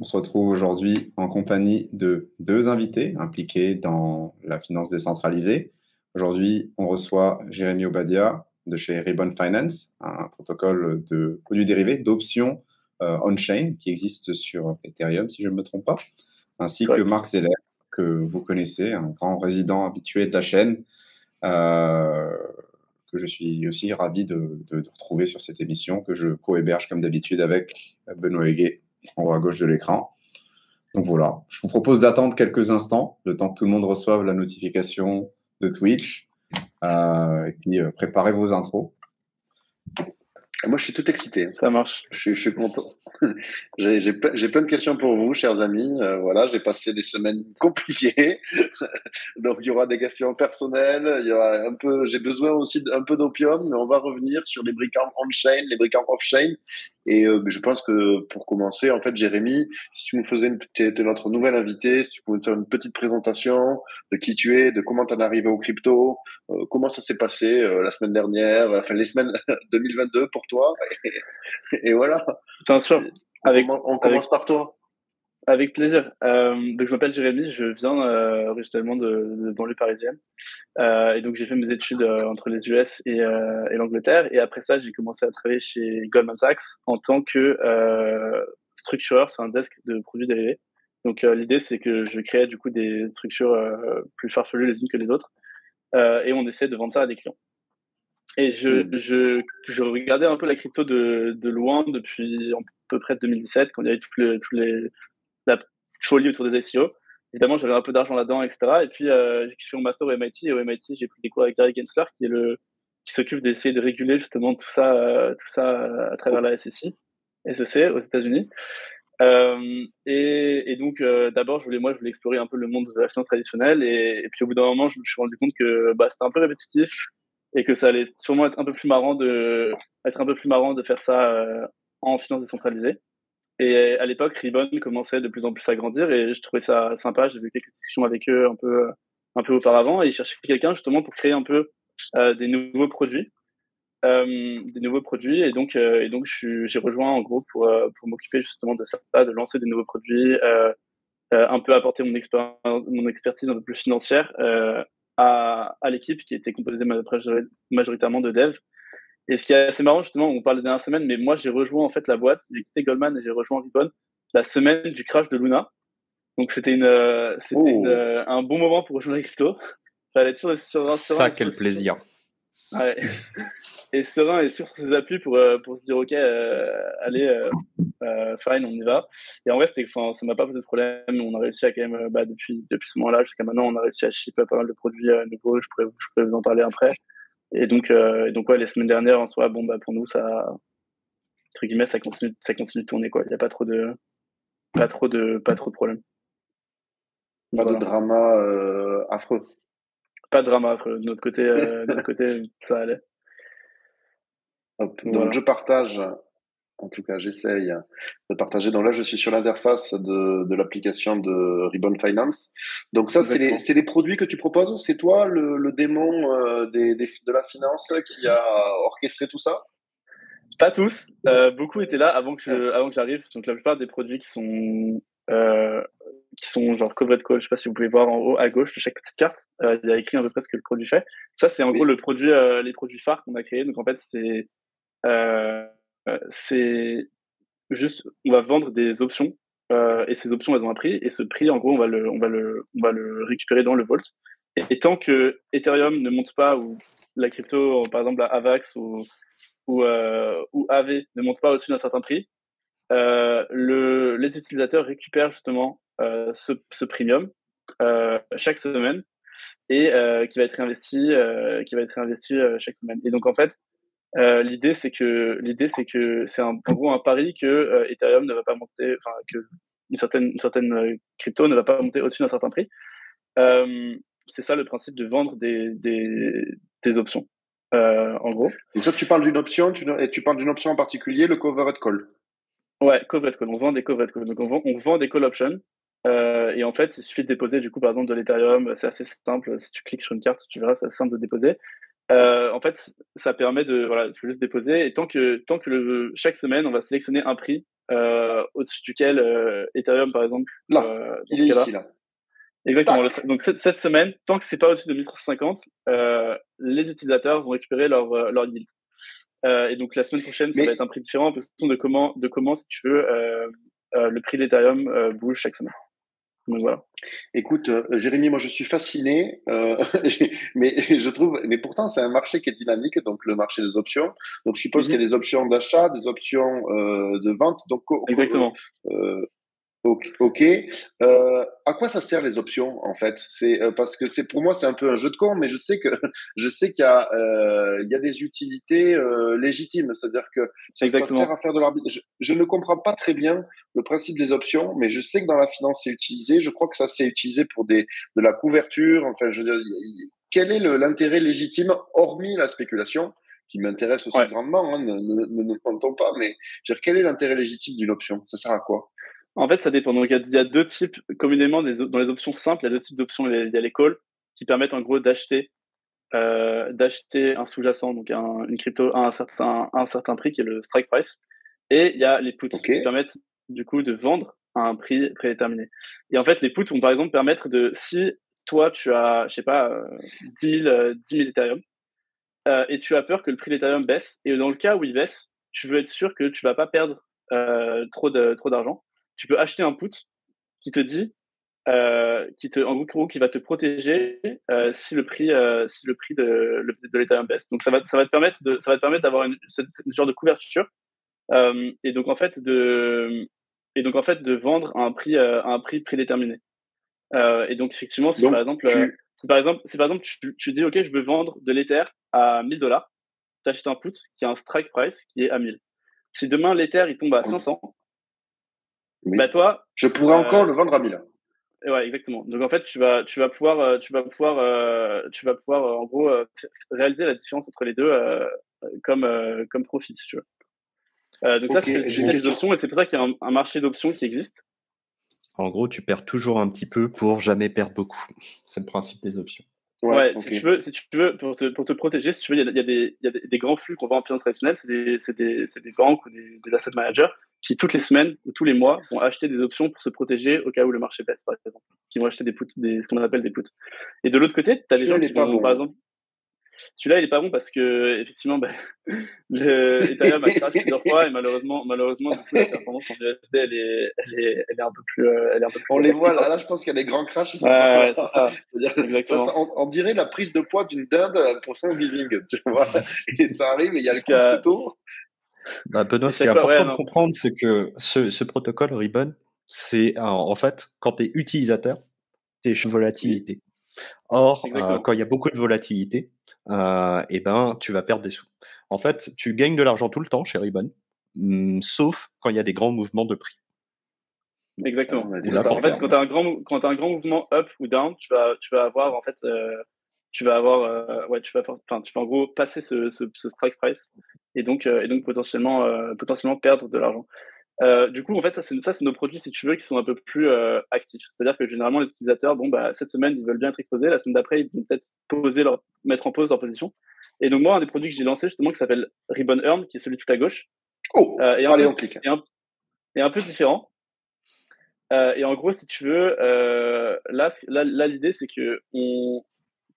On se retrouve aujourd'hui en compagnie de deux invités impliqués dans la finance décentralisée. Aujourd'hui, on reçoit Jérémy Obadia de chez Ribbon Finance, un protocole de produits dérivés, d'options on-chain qui existe sur Ethereum, si je ne me trompe pas, ainsi que Correct. Marc Zeller, que vous connaissez, un grand résident habitué de la chaîne, euh, que je suis aussi ravi de retrouver sur cette émission, que je co-héberge comme d'habitude avec Benoît Huguet en haut à gauche de l'écran. Donc voilà, je vous propose d'attendre quelques instants, le temps que tout le monde reçoive la notification de Twitch, et puis préparez vos intros. Moi, je suis tout excité. Ça marche. Je suis content. J'ai plein de questions pour vous, chers amis. Voilà, j'ai passé des semaines compliquées. Donc, il y aura des questions personnelles. Il y aura un peu, j'ai besoin aussi d'un peu d'opium, mais on va revenir sur les briques on-chain, les briques off-chain. Et je pense que pour commencer, en fait, Jérémy, si tu nous faisais t'es notre nouvel invité, si tu pouvais nous faire une petite présentation de qui tu es, de comment tu en es arrivé au crypto, comment ça s'est passé la semaine dernière, enfin les semaines 2022 pour toi. Et voilà. Bien sûr. On commence par toi. Avec plaisir. Donc, je m'appelle Jérémy, je viens originellement de banlieue parisienne. Et donc, j'ai fait mes études entre les US et l'Angleterre. Et après ça, j'ai commencé à travailler chez Goldman Sachs en tant que structureur sur un desk de produits dérivés. Donc, l'idée, c'est que je créais du coup des structures plus farfelues les unes que les autres. Et on essaie de vendre ça à des clients. Et je regardais un peu la crypto de loin depuis à peu près 2017, quand il y avait la petite folie autour des ICO. Évidemment, j'avais un peu d'argent là-dedans, etc. Et puis, je suis en master au MIT. Et au MIT, j'ai pris des cours avec Gary Gensler, qui s'occupe d'essayer de réguler justement tout ça à travers la SEC aux États-Unis. Et donc, d'abord, je voulais explorer un peu le monde de la finance traditionnelle. Et puis, au bout d'un moment, je me suis rendu compte que c'était un peu répétitif et que ça allait sûrement être un peu plus marrant de faire ça en finance décentralisée. Et à l'époque, Ribbon commençait de plus en plus à grandir et je trouvais ça sympa. J'ai eu quelques discussions avec eux un peu auparavant et ils cherchaient quelqu'un justement pour créer un peu des nouveaux produits. Et donc j'ai rejoint en gros pour m'occuper justement de ça, de lancer des nouveaux produits, un peu apporter mon expertise un peu plus financière à l'équipe qui était composée majoritairement de devs. Et ce qui est assez marrant, justement, on parlait des dernières semaines, mais moi, j'ai rejoint en fait la boîte, j'ai quitté Goldman et j'ai rejoint Ribbon la semaine du crash de Luna. Donc, un bon moment pour rejoindre les cryptos. Fallait être sur Ça, quel plaisir. Ouais. Et serein et sûr sur ses appuis pour se dire, OK, allez, fine, on y va. Et en vrai, ça m'a pas posé de problème. On a réussi à quand même, depuis ce moment-là jusqu'à maintenant, on a réussi à shipper pas mal de produits nouveaux. Je pourrais vous en parler après. Et donc ouais, les semaines dernières, en soi, pour nous, ça, entre guillemets, ça continue de tourner, quoi. Il n'y a pas trop de problèmes. Pas de Voilà. drama affreux. Pas de drama, de notre côté, ça allait. Hop. Donc, Voilà. je partage, en tout cas, j'essaye de partager. Donc là, je suis sur l'interface de l'application de Ribbon Finance. Donc ça, c'est les produits que tu proposes? C'est toi le démon de la finance qui a orchestré tout ça? Pas tous. Beaucoup étaient là avant que j'arrive. Donc la plupart des produits qui sont genre covered call, je sais pas si vous pouvez voir en haut à gauche de chaque petite carte, il y a écrit à peu près ce que le produit fait. Ça, c'est en gros les produits phares qu'on a créés. Donc en fait, c'est juste, on va vendre des options et ces options, elles ont un prix et ce prix, en gros, on va le récupérer dans le vault. Et tant que Ethereum ne monte pas ou la crypto, par exemple la AVAX ou AV ne monte pas au-dessus d'un certain prix, les utilisateurs récupèrent justement ce premium chaque semaine et qui va être réinvesti chaque semaine. Et donc en fait, l'idée c'est que c'est en gros un pari que Ethereum ne va pas monter, enfin que une certaine crypto ne va pas monter au-dessus d'un certain prix. C'est ça le principe de vendre des options. En gros. Donc ça, tu parles d'une option, et tu parles d'une option en particulier, le covered call. Ouais, covered call. On vend des covered call. Donc on vend des call options. Et en fait, il suffit de déposer du coup par exemple de l'Ethereum. C'est assez simple. Si tu cliques sur une carte, tu verras, c'est assez simple de déposer. En fait, ça permet il faut juste déposer. Et tant que chaque semaine, on va sélectionner un prix au-dessus duquel Ethereum, par exemple, Là, il est ici, là. Exactement. Donc cette semaine, tant que c'est pas au-dessus de 1350, les utilisateurs vont récupérer leur yield. Et donc la semaine prochaine, ça va être un prix différent en fonction de comment, si tu veux, le prix de l'Ethereum bouge chaque semaine. Donc voilà. Écoute, Jérémy, moi je suis fasciné, mais je trouve, mais pourtant c'est un marché qui est dynamique, donc le marché des options. Donc je suppose qu'il y a des options d'achat, des options de vente. Donc exactement. Ok. À quoi ça sert les options en fait? C'est parce que c'est pour moi c'est un peu un jeu de con, mais je sais qu'il y a des utilités légitimes, c'est-à-dire que ça sert à faire de l'arbitrage. Je ne comprends pas très bien le principe des options, mais je sais que dans la finance c'est utilisé. Je crois que ça c'est utilisé pour de la couverture. Enfin, je veux dire, quel est l'intérêt légitime hormis la spéculation? Qui m'intéresse aussi grandement, hein, ne mentons pas, mais je veux dire, quel est l'intérêt légitime d'une option? Ça sert à quoi? En fait, ça dépend. Donc, il y a deux types, communément, dans les options simples, il y a deux types d'options. Il y a les calls qui permettent en gros d'acheter un sous-jacent, donc une crypto à un certain prix qui est le strike price. Et il y a les puts qui permettent du coup de vendre à un prix prédéterminé. Et en fait, les puts vont par exemple permettre si toi tu as, je sais pas, 10 000 Ethereum et tu as peur que le prix de l'Ethereum baisse, et dans le cas où il baisse, tu veux être sûr que tu vas pas perdre trop d'argent. Tu peux acheter un put qui te dit, en gros, qui va te protéger si le prix de l'Ethereum baisse. Donc ça va te permettre d'avoir une genre de couverture et donc en fait de vendre à un prix prédéterminé. Et donc effectivement, si par exemple tu dis ok, je veux vendre de l'Ether à $1000, tu achètes un put qui a un strike price qui est à 1000. Si demain l'Ether il tombe à 500, bah toi, je pourrais encore le vendre à 1000. Ouais, exactement. Donc en fait, tu vas pouvoir en gros réaliser la différence entre les deux comme profit, si tu veux. Donc ça, c'est les options, et c'est pour ça qu'il y a un marché d'options qui existe. En gros, tu perds toujours un petit peu pour jamais perdre beaucoup. C'est le principe des options. Ouais, si tu veux, pour te protéger, si tu veux, il y a des grands flux qu'on voit en finance traditionnelle, c'est des banques ou des asset managers qui, toutes les semaines ou tous les mois, vont acheter des options pour se protéger au cas où le marché baisse, par exemple. Qui vont acheter des puts, ce qu'on appelle des puts. Et de l'autre côté, tu as des gens qui vont, par exemple, celui-là, il est pas bon parce que, effectivement, le Ethereum a crash plusieurs fois et malheureusement, du coup, la performance en USD, elle est un peu plus, on les voit, là, je pense qu'il y a des grands crashs. Ouais, c'est ça. Exactement. On dirait la prise de poids d'une dinde pour Thanksgiving, tu vois. Et ça arrive et il y a le coup de couteau. Benoît, ce qui est important de comprendre, c'est que ce protocole Ribbon, c'est en fait, quand tu es utilisateur, tu es volatilité. Or, quand il y a beaucoup de volatilité, tu vas perdre des sous. En fait, tu gagnes de l'argent tout le temps chez Ribbon, sauf quand il y a des grands mouvements de prix. Exactement. En fait, quand tu as un grand mouvement up ou down, tu vas avoir en fait, tu vas en gros passer ce strike price et donc potentiellement perdre de l'argent. Du coup, en fait, ça c'est nos produits, si tu veux, qui sont un peu plus actifs. C'est-à-dire que généralement, les utilisateurs, cette semaine, ils veulent bien être exposés. La semaine d'après, ils vont peut-être mettre en pause leur position. Et donc, moi, un des produits que j'ai lancé, justement, qui s'appelle Ribbon Earn, qui est celui tout à gauche. On clique. Et un peu différent. Et en gros, si tu veux, là l'idée, c'est que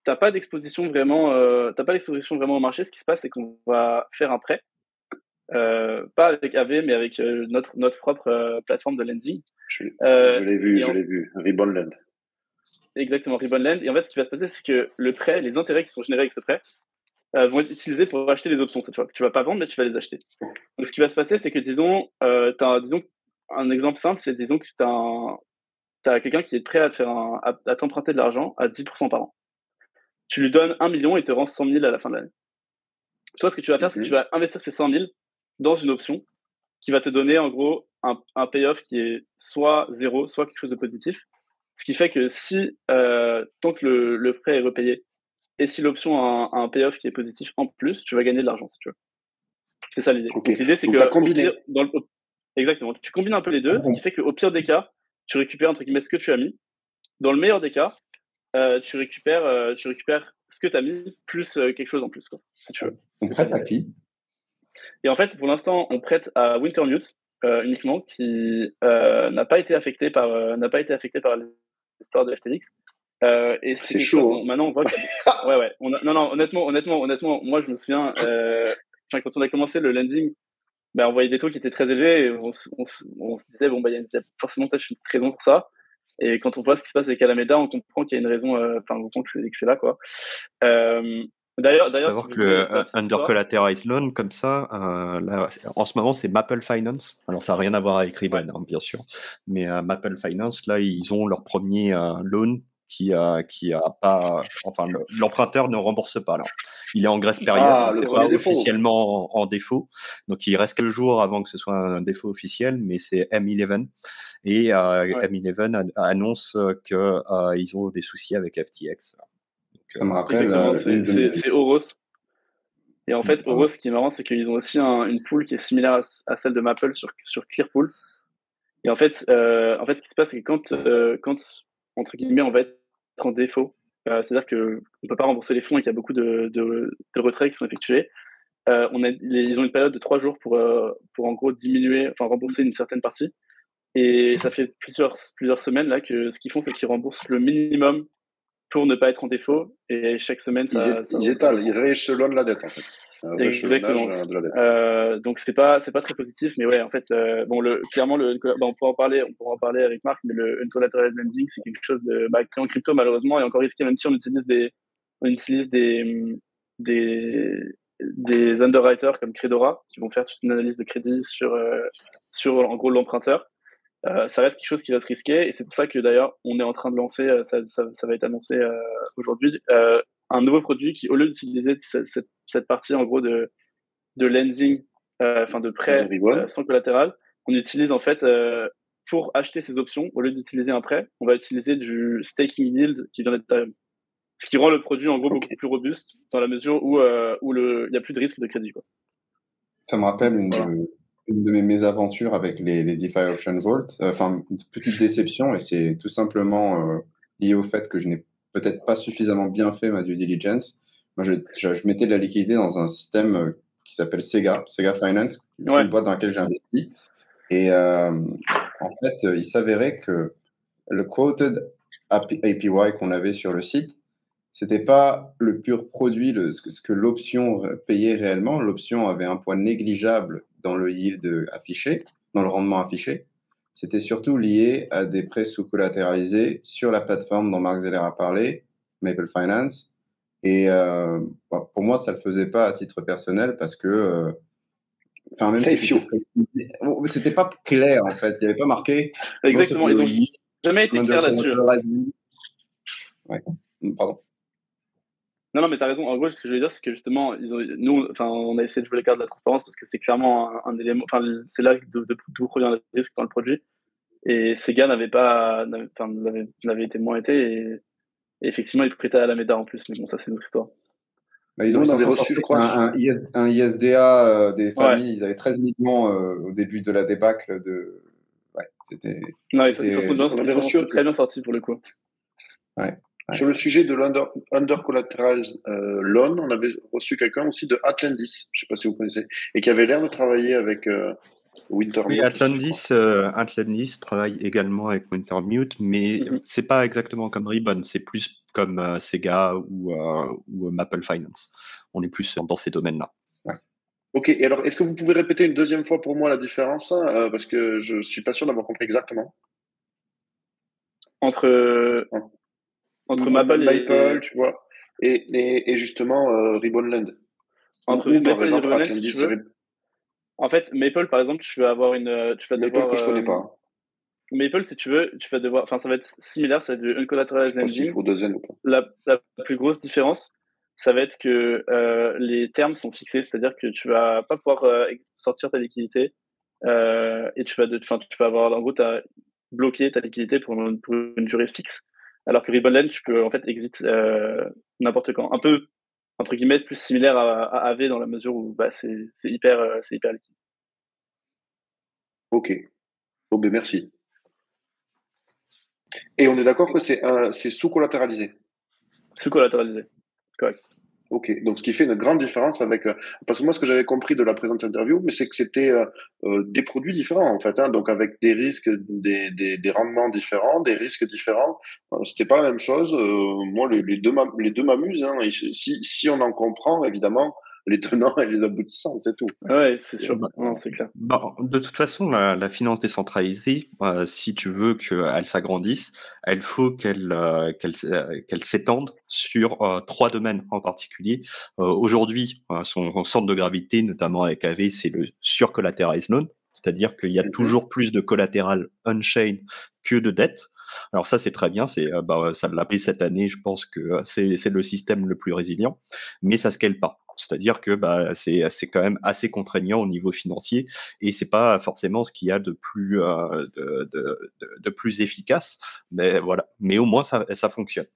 t'as pas d'exposition vraiment au marché. Ce qui se passe, c'est qu'on va faire un prêt. Pas avec AV, mais avec notre propre plateforme de lending. Je l'ai vu, Ribbon Lend. Exactement, Ribbon Lend. Et en fait, ce qui va se passer, c'est que le prêt, les intérêts qui sont générés avec ce prêt, vont être utilisés pour acheter les options cette fois. Tu vas pas vendre, mais tu vas les acheter. Donc, ce qui va se passer, c'est que disons, un exemple simple, c'est disons que t'as quelqu'un qui est prêt à t'emprunter de l'argent à 10% par an. Tu lui donnes 1 million et te rend 100 000 à la fin de l'année. Toi, ce que tu vas faire, c'est que tu vas investir ces 100 000 dans une option qui va te donner en gros un payoff qui est soit zéro, soit quelque chose de positif. Ce qui fait que si, tant que le prêt est repayé, et si l'option a un payoff qui est positif en plus, tu vas gagner de l'argent si tu veux. C'est ça l'idée. Okay. Donc l'idée, c'est que exactement, tu combines un peu les deux, ce qui fait qu'au pire des cas, tu récupères entre guillemets ce que tu as mis. Dans le meilleur des cas, tu récupères ce que tu as mis plus quelque chose en plus, quoi, si tu veux. On prête à qui? Et en fait, pour l'instant, on prête à Wintermute, uniquement qui n'a pas été affecté par l'histoire de FTX. Et c'est chaud. Maintenant, on voit que ouais. Non, honnêtement, moi je me souviens quand on a commencé le lending, on voyait des taux qui étaient très élevés et on se disait bon il y a forcément peut-être une petite raison pour ça. Et quand on voit ce qui se passe avec Alameda, on comprend qu'il y a une raison, on comprend que c'est là quoi. D'ailleurs, savoir si que le under collateralized loan comme ça, là, en ce moment c'est Maple Finance. Alors ça n'a rien à voir avec Ribbon, bien sûr, mais Maple Finance là ils ont leur premier loan qui a pas, enfin l'emprunteur ne rembourse pas là. Il est en grace période, c'est pas officiellement en défaut, donc il reste quelques jours avant que ce soit un défaut officiel, mais c'est M11 et M11 annonce que ils ont des soucis avec FTX. Ça me rappelle. C'est Oros. Et en fait, Oros, ce qui est marrant, c'est qu'ils ont aussi une pool qui est similaire à celle de Maple sur Clearpool. Et en fait, ce qui se passe, c'est que quand entre guillemets, on va être en défaut, c'est-à-dire qu'on ne peut pas rembourser les fonds et qu'il y a beaucoup de retraits qui sont effectués, ils ont une période de 3 jours pour en gros rembourser une certaine partie. Et ça fait plusieurs semaines là que ce qu'ils font, c'est qu'ils remboursent le minimum pour ne pas être en défaut, et chaque semaine ils rééchelonnent la dette en fait. Exactement. De la dette. Donc c'est pas très positif, mais ouais en fait clairement on pourra en parler avec Marc, mais le uncollateralized lending c'est quelque chose qui en crypto malheureusement est encore risqué, même si on utilise des underwriters comme Credora qui vont faire toute une analyse de crédit sur en gros l'emprunteur. Ça reste quelque chose qui va se risquer, et c'est pour ça que d'ailleurs on est en train de lancer, ça va être annoncé aujourd'hui, un nouveau produit qui, au lieu d'utiliser cette partie en gros de lending, de prêt sans collatéral, on utilise en fait pour acheter ces options, au lieu d'utiliser un prêt, on va utiliser du staking yield qui vient d'Ethereum. Ce qui rend le produit en gros beaucoup plus robuste dans la mesure où il n'y a plus de risque de crédit, quoi. Ça me rappelle une de mes mésaventures avec les DeFi Option Vault. Enfin, une petite déception, et c'est tout simplement lié au fait que je n'ai peut-être pas suffisamment bien fait ma due diligence. Moi, je mettais de la liquidité dans un système qui s'appelle Sega Finance, c'est une boîte dans laquelle j'ai investi. Et en fait, il s'avérait que le quoted APY qu'on avait sur le site, c'était pas le pur produit, ce que l'option payait réellement. L'option avait un poids négligeable dans le yield affiché, dans le rendement affiché. C'était surtout lié à des prêts sous-collatéralisés sur la plateforme dont Mark Zeller a parlé, Maple Finance. Et pour moi, ça le faisait pas à titre personnel parce que, même si c'était pas clair en fait. Il n'y avait pas marqué. Exactement. Ils ont jamais été clairs là-dessus. Ouais. Pardon. Non, mais t'as raison. En gros, ce que je veux dire, c'est que justement, on a essayé de jouer les cartes de la transparence parce que c'est clairement un élément. Enfin, c'est là d'où provient le risque dans le produit. Et Sega n'avait été moins été, et effectivement, ils prêtaient à Alameda en plus. Mais bon, ça, c'est une autre histoire. Ils ont reçu, je crois, un ISDA des familles. Ils avaient 13 millions au début de la débâcle de. Ouais, c'était. Non, ils sont très bien sortis pour le coup. Ouais. Sur le sujet de l'under collateralized loan, on avait reçu quelqu'un aussi de Atlantis, je ne sais pas si vous connaissez, et qui avait l'air de travailler avec Wintermute. Oui, Atlantis travaille également avec Wintermute, mais c'est pas exactement comme Ribbon, c'est plus comme Sega ou Maple Finance. On est plus dans ces domaines-là. Ouais. Ok, et alors est-ce que vous pouvez répéter une deuxième fois pour moi la différence, parce que je suis pas sûr d'avoir compris exactement. Entre Maple tu vois, et justement Ribbonland. Entre Maple par exemple, et Ribbonland, si tu veux. En fait, Maple, par exemple, tu vas devoir Maple que je connais pas. Maple, si tu veux, tu vas devoir. Enfin, ça va être similaire, ça va être du uncollateralized lending. La plus grosse différence, ça va être que les termes sont fixés, c'est-à-dire que tu vas pas pouvoir sortir ta liquidité et tu vas avoir, en gros, bloqué ta liquidité pour une durée fixe. Alors que Ribbonland, tu peux en fait exit n'importe quand. Un peu, entre guillemets, plus similaire à AV dans la mesure où c'est hyper liquide. Ok. Bon, ben merci. Et on est d'accord que c'est sous-collatéralisé. Sous-collatéralisé, correct. Ok, donc ce qui fait une grande différence avec... parce que moi, ce que j'avais compris de la présente interview, mais c'est que c'était des produits différents, en fait, hein, donc avec des risques, des rendements différents, des risques différents. C'était pas la même chose. Moi, les deux m'amusent. Hein, et si on en comprend, évidemment, les tenants et les aboutissants, c'est tout. Ouais, c'est sûr. Non, c'est clair. De toute façon, la finance décentralisée, si tu veux qu'elle s'agrandisse, elle faut qu'elle s'étende sur 3 domaines en particulier. Aujourd'hui, son centre de gravité, notamment avec AV, c'est le surcollateralized loan, c'est-à-dire qu'il y a toujours plus de collatéral on-chain que de dette. Alors ça, c'est très bien, ça l'a pris cette année, je pense que c'est le système le plus résilient, mais ça scale pas. C'est-à-dire que c'est quand même assez contraignant au niveau financier et c'est pas forcément ce qu'il y a de plus de plus efficace, mais voilà. Mais au moins ça fonctionne.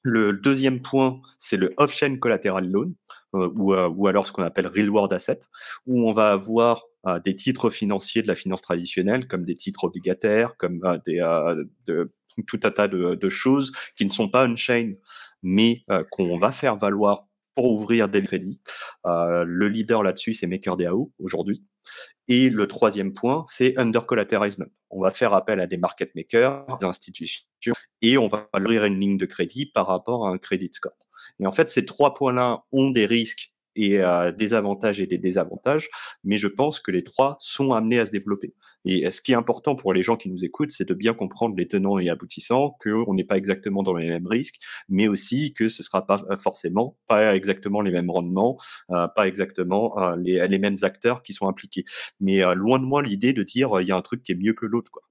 Le deuxième point, c'est le off-chain collateral loan, ou alors ce qu'on appelle real world asset, où on va avoir des titres financiers de la finance traditionnelle, comme des titres obligataires, comme tout un tas de choses qui ne sont pas on-chain, mais qu'on va faire valoir pour ouvrir des crédits. Le leader là-dessus, c'est MakerDAO aujourd'hui. Et le troisième point, c'est under collateralized loan. On va faire appel à des market makers, des institutions, et on va ouvrir une ligne de crédit par rapport à un credit score. Et en fait, ces 3 points-là ont des risques et des avantages et des désavantages, mais je pense que les 3 sont amenés à se développer. Et ce qui est important pour les gens qui nous écoutent, c'est de bien comprendre les tenants et aboutissants, qu'on n'est pas exactement dans les mêmes risques, mais aussi que ce sera pas exactement les mêmes rendements, pas exactement les mêmes acteurs qui sont impliqués. Mais loin de moi l'idée de dire il y a un truc qui est mieux que l'autre, quoi.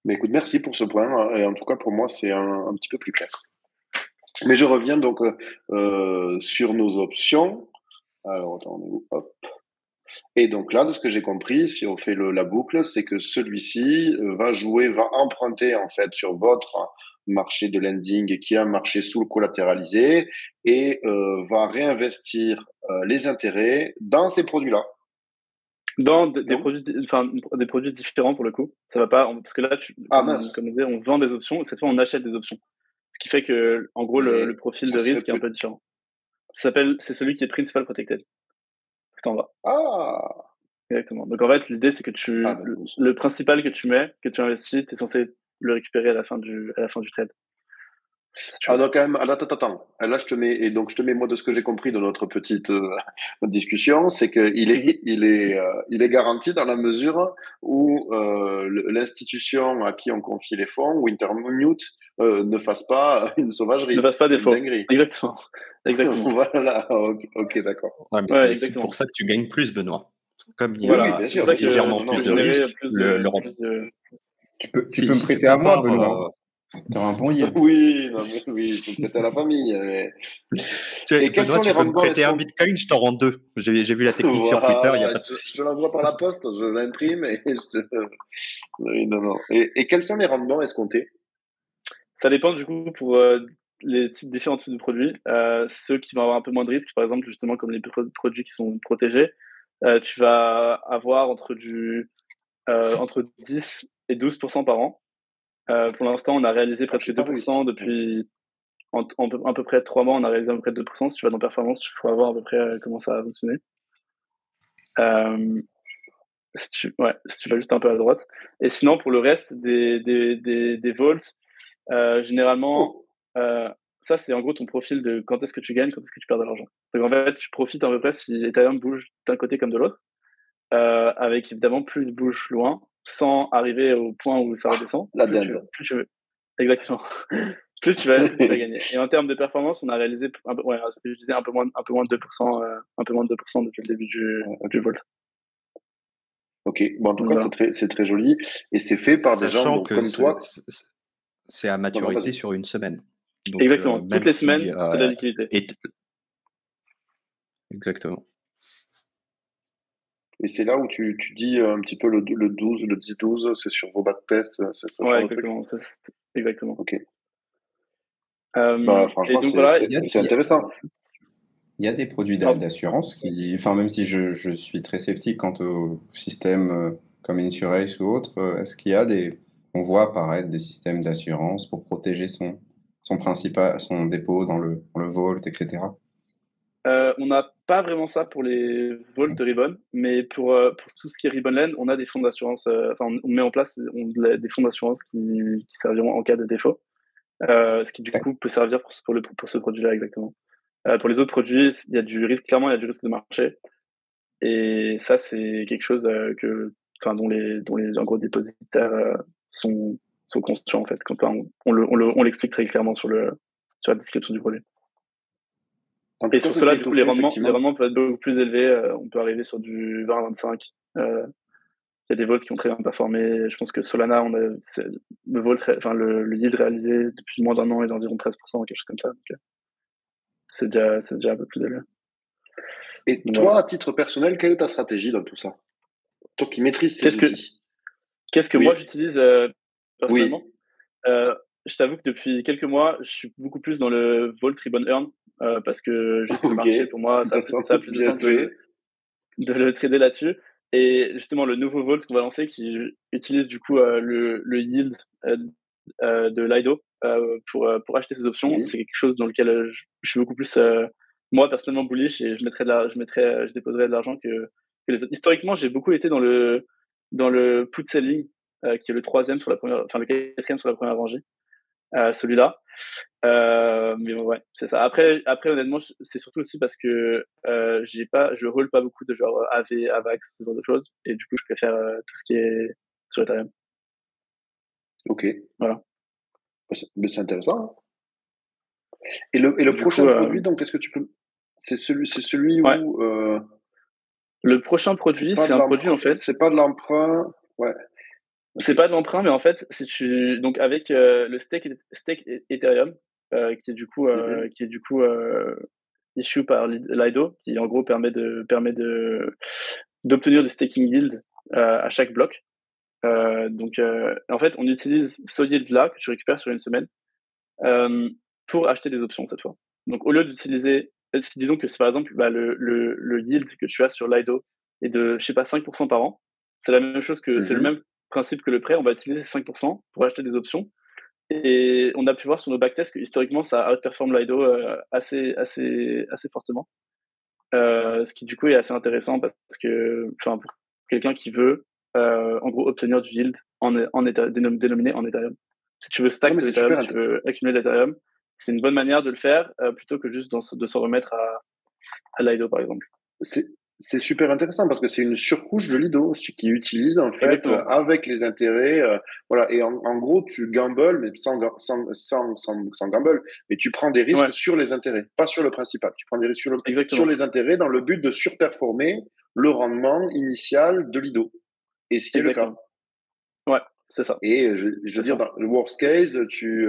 Mais écoute, merci pour ce point. Et en tout cas, pour moi, c'est un petit peu plus clair. Mais je reviens donc sur nos options. Alors, attendez, hop. Et donc là, de ce que j'ai compris, si on fait la boucle, c'est que celui-ci va emprunter en fait sur votre marché de lending qui est un marché sous collatéralisé et va réinvestir les intérêts dans ces produits-là. Dans des produits différents pour le coup. Ça va pas, parce que là, comme on disait, on vend des options, cette fois on achète des options. Ce qui fait que, en gros, le profil de risque est un peu différent. C'est celui qui est principal protected. Tout en bas. Ah! Exactement. Donc en fait, l'idée c'est que le principal que tu investis, tu es censé le récupérer à la fin du trade. Ah donc quand même, attends. Là je te mets moi de ce que j'ai compris de notre petite discussion, c'est que il est garanti dans la mesure où l'institution à qui on confie les fonds, Wintermute, ne fasse pas une sauvagerie, ne fasse pas défaut. Dinguerie. Exactement. Voilà, ok, d'accord. Ouais, c'est aussi pour ça que tu gagnes plus, Benoît. Comme il y a bien sûr, légèrement plus de risques, tu peux me prêter à moi, Benoît. Tu auras un bon yield. Oui, je peux prêter à la famille. Et quels sont les rendements? Tu peux me prêter un bitcoin, je t'en rends 2. J'ai vu la technique sur Twitter, il n'y a pas de souci. Je l'envoie par la poste, je l'imprime et Oui, non. Et quels sont les rendements escomptés? Ça dépend du coup pour les différents types de produits. Ceux qui vont avoir un peu moins de risques, par exemple, justement, comme les produits qui sont protégés, tu vas avoir entre 10 et 12% par an. Pour l'instant, on a réalisé presque 2% depuis à peu près 3 mois, on a réalisé à peu près 2%. Si tu vas dans performance, tu pourras voir à peu près comment ça va fonctionner. Si tu vas juste un peu à droite. Et sinon, pour le reste des vaults, généralement, ça c'est en gros ton profil de quand est-ce que tu gagnes, quand est-ce que tu perds de l'argent. Donc en fait, tu profites à peu près si Ethereum bouge d'un côté comme de l'autre, avec évidemment plus de bouge loin, sans arriver au point où ça redescend. Plus tu veux. Exactement. plus tu vas gagner. Et en termes de performance, on a réalisé un peu moins de 2%, depuis le début du Vault. Ok, bon, en tout cas, c'est très joli. Et c'est fait par des gens comme toi. C'est à maturité sur une semaine. Donc, exactement. Toutes les semaines, de la liquidité. Exactement. Et c'est là où tu dis un petit peu le 12, le 10-12, c'est sur vos backtests, c'est ce genre exactement. De truc. Exactement. Ok. Franchement, c'est intéressant. Il y a des produits d'assurance qui, même si je suis très sceptique quant au système comme Insurace ou autre, est-ce qu'il y a on voit apparaître des systèmes d'assurance pour protéger son son dépôt dans le vault, etc. On n'a pas vraiment ça pour les vaults de Ribbon, mais pour tout ce qui est Ribbonland, on a des fonds d'assurance, on met en place des fonds d'assurance qui serviront en cas de défaut, ce qui du coup peut servir pour ce produit-là exactement. Pour les autres produits, il y a du risque, clairement, il y a du risque de marché, et ça c'est quelque chose dont les en gros dépositaires sont conscients en fait. Quand on l'explique très clairement sur la description du produit. Et sur cela, du coup, les rendements peuvent être beaucoup plus élevés. On peut arriver sur du 20 à 25. Il y a des vols qui ont très bien performé. Je pense que Solana, le yield réalisé depuis moins d'un an est d'environ 13%, quelque chose comme ça. Donc, c'est déjà un peu plus élevé. Et toi, à titre personnel, quelle est ta stratégie dans tout ça? Toi qui maîtrises ces outils. Qu'est-ce que moi j'utilise personnellement? Je t'avoue que depuis quelques mois, je suis beaucoup plus dans le Vault Ribbon Earn parce que juste le marché, pour moi, ça a plus de sens de le trader là-dessus. Et justement, le nouveau Vault qu'on va lancer qui utilise du coup le yield de Lido pour acheter ces options, c'est quelque chose dans lequel je suis beaucoup plus, moi personnellement, bullish et je déposerai de l'argent que les autres. Historiquement, j'ai beaucoup été dans le put selling qui est le quatrième sur la première rangée. Celui-là. Mais ouais, c'est ça. Après, honnêtement, c'est surtout aussi parce que je roule pas beaucoup de genre AV, AVAX, ce genre de choses. Et du coup, je préfère tout ce qui est sur Ethereum. Ok. Voilà. Mais c'est intéressant. Et le prochain produit, donc, est-ce que tu peux. C'est celui ouais. où. Le prochain produit, c'est un produit en fait. C'est pas de l'emprunt. Ouais. C'est pas de l'emprunt, mais en fait, donc avec le stake Ethereum, qui est du coup issue par Lido, qui en gros permet d'obtenir du staking yield à chaque bloc. Donc en fait, on utilise ce yield là que je récupère sur une semaine pour acheter des options cette fois. Donc au lieu d'utiliser, disons que c'est par exemple le yield que tu as sur Lido est de 5% par an. C'est la même chose que c'est le même principe que le prêt. On va utiliser 5% pour acheter des options. Et on a pu voir sur nos backtests que historiquement ça outperforme Lido assez fortement. Ce qui du coup est assez intéressant parce que pour quelqu'un qui veut en gros obtenir du yield dénominé en Ethereum. Si tu veux stack de Ethereum, si tu veux accumuler d'Ethereum, c'est une bonne manière de le faire plutôt que juste de s'en remettre à Lido par exemple. C'est super intéressant parce que c'est une surcouche de Lido qui utilise en fait exactement. Avec les intérêts, voilà. Et en gros, tu gambles, mais sans gamble, mais tu prends des risques sur les intérêts, pas sur le principal. Tu prends des risques sur les intérêts dans le but de surperformer le rendement initial de Lido. Et ce qui est le cas. Ouais, c'est ça. Et je veux dire, dans le worst case, tu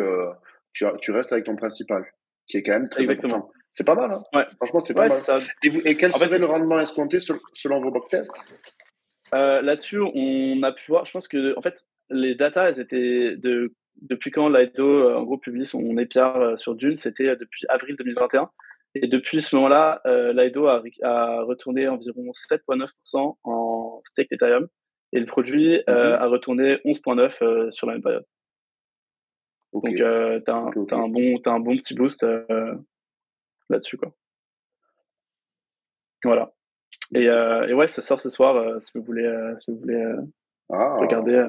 restes avec ton principal, qui est quand même très important. C'est pas mal, hein. Ouais. Franchement, c'est pas mal. Et quel serait le rendement escompté selon vos backtests? Là-dessus, on a pu voir, je pense que en fait, les datas, elles étaient depuis quand Lido, en gros, publie son APR sur Dune, c'était depuis avril 2021. Et depuis ce moment-là, Lido a retourné environ 7,9% en stake Ethereum. Et le produit a retourné 11,9% sur la même période. Okay. Donc, t'as un bon petit boost là-dessus, quoi. Voilà. Et ouais, ça sort ce soir si vous voulez regarder.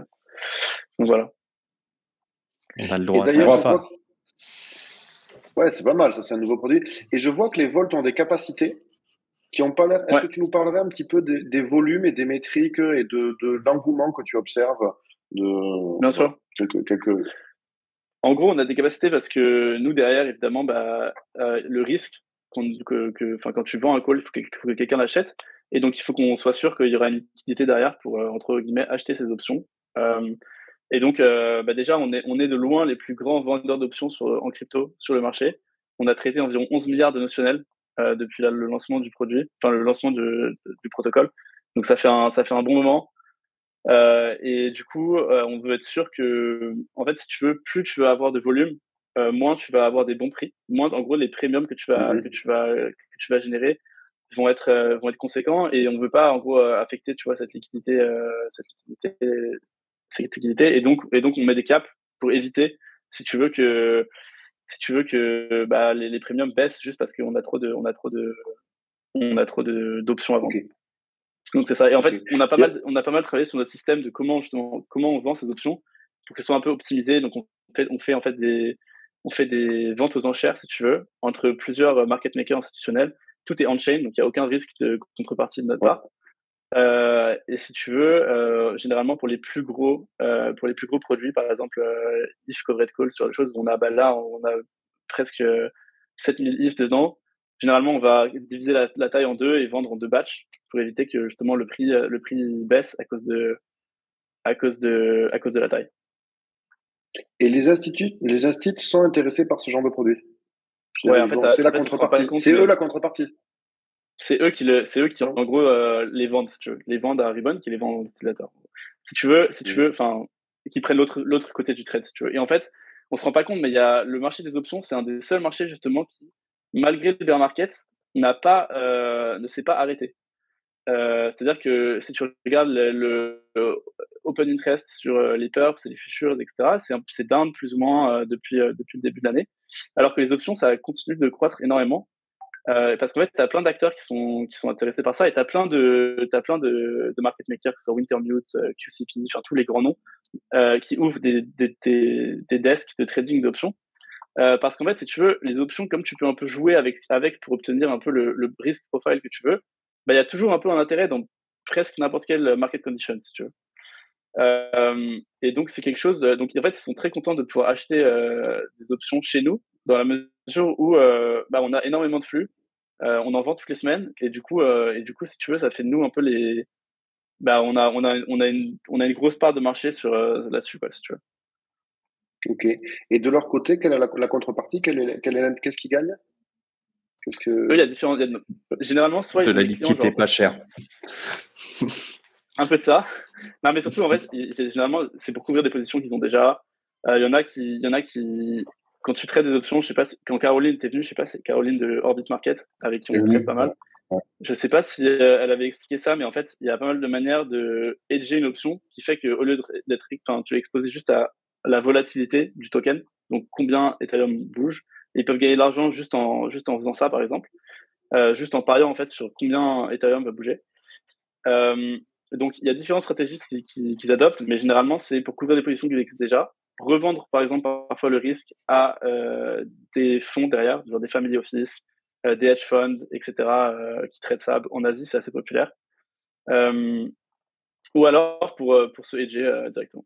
Donc voilà. On a le droit. Ouais, c'est pas mal, ça, c'est un nouveau produit. Et je vois que les Volt ont des capacités qui n'ont pas l'air. Est-ce que tu nous parlerais un petit peu des volumes et des métriques et de l'engouement que tu observes Bien sûr. Quelques... En gros, on a des capacités parce que nous, derrière, évidemment, le risque, quand tu vends un call, il faut que quelqu'un l'achète. Et donc, il faut qu'on soit sûr qu'il y aura une liquidité derrière pour, entre guillemets, acheter ces options. Et donc, déjà, on est de loin les plus grands vendeurs d'options en crypto sur le marché. On a traité environ 11 milliards de notionnels depuis le lancement du produit, enfin le lancement du protocole. Donc, ça fait un bon moment. Et du coup, on veut être sûr que, en fait, si tu veux, plus tu vas avoir de volume, moins tu vas avoir des bons prix. Moins, en gros, les premiums que tu vas générer vont être conséquents, et on veut pas, en gros, affecter, tu vois, cette liquidité. Et donc on met des caps pour éviter, si tu veux, que si tu veux que les premiums baissent juste parce qu'on a trop d'options à vendre. Okay. Donc c'est ça. Et en fait, on a pas mal travaillé sur notre système de comment on vend ces options pour qu'elles soient un peu optimisées. Donc on fait des ventes aux enchères, si tu veux, entre plusieurs market makers institutionnels. Tout est on-chain, donc il n'y a aucun risque de contrepartie de notre part. Et si tu veux, généralement pour les plus gros produits, par exemple if covered call, sur les choses où on a presque 7000 if dedans. Généralement, on va diviser la taille en deux et vendre en 2 batchs pour éviter que justement le prix baisse à cause de la taille. Et les instituts sont intéressés par ce genre de produit. Ouais, en fait, c'est la contrepartie. C'est eux la contrepartie. C'est eux qui en gros les vendent, si tu veux, les vendent à Ribbon, qui les vendent aux utilisateurs. Si tu veux, enfin, qui prennent l'autre côté du trade, si tu veux. Et en fait, on se rend pas compte, mais il y a le marché des options, c'est un des seuls marchés justement qui, malgré le bear market, ne s'est pas arrêté. C'est-à-dire que si tu regardes le open interest sur les perps et les futures, etc., c'est down plus ou moins depuis le début de l'année. Alors que les options, ça continue de croître énormément. Parce qu'en fait, tu as plein d'acteurs qui sont intéressés par ça et tu as plein de market makers, que ce soit Wintermute, QCP, enfin tous les grands noms, qui ouvrent des desks de trading d'options. Parce qu'en fait, si tu veux, les options, comme tu peux un peu jouer avec pour obtenir un peu le risk profile que tu veux, il y a toujours un peu un intérêt dans presque n'importe quelle market condition, si tu veux. Et donc, c'est quelque chose. Donc, en fait, ils sont très contents de pouvoir acheter des options chez nous, dans la mesure où on a énormément de flux, on en vend toutes les semaines, et du coup, si tu veux, ça fait de nous un peu les. On a une grosse part de marché sur là-dessus, quoi, si tu veux. Ok. Et de leur côté, quelle est la contrepartie? Qu'est-ce qu'ils gagnent? Eux, il y a différents. Généralement, soit de la liquidité pas cher. Un peu de ça. Non, mais surtout, en fait, généralement, c'est pour couvrir des positions qu'ils ont déjà. Il y en a qui, quand tu traites des options, je sais pas, quand Caroline était venue, je sais pas, c'est Caroline de Orbit Market, avec qui on traite pas mal. Ouais. Je sais pas si elle avait expliqué ça, mais en fait, il y a pas mal de manières de hedger une option qui fait qu'au lieu d'être, tu es exposé juste à la volatilité du token, donc combien Ethereum bouge, et ils peuvent gagner de l'argent juste en faisant ça, par exemple, juste en pariant en fait sur combien Ethereum va bouger. Donc, il y a différentes stratégies qu'ils adoptent, mais généralement, c'est pour couvrir des positions qui existent déjà. Revendre, par exemple, parfois le risque à des fonds derrière, genre des family office, des hedge funds, etc., qui traitent ça. En Asie, c'est assez populaire. Ou alors pour se hedger directement.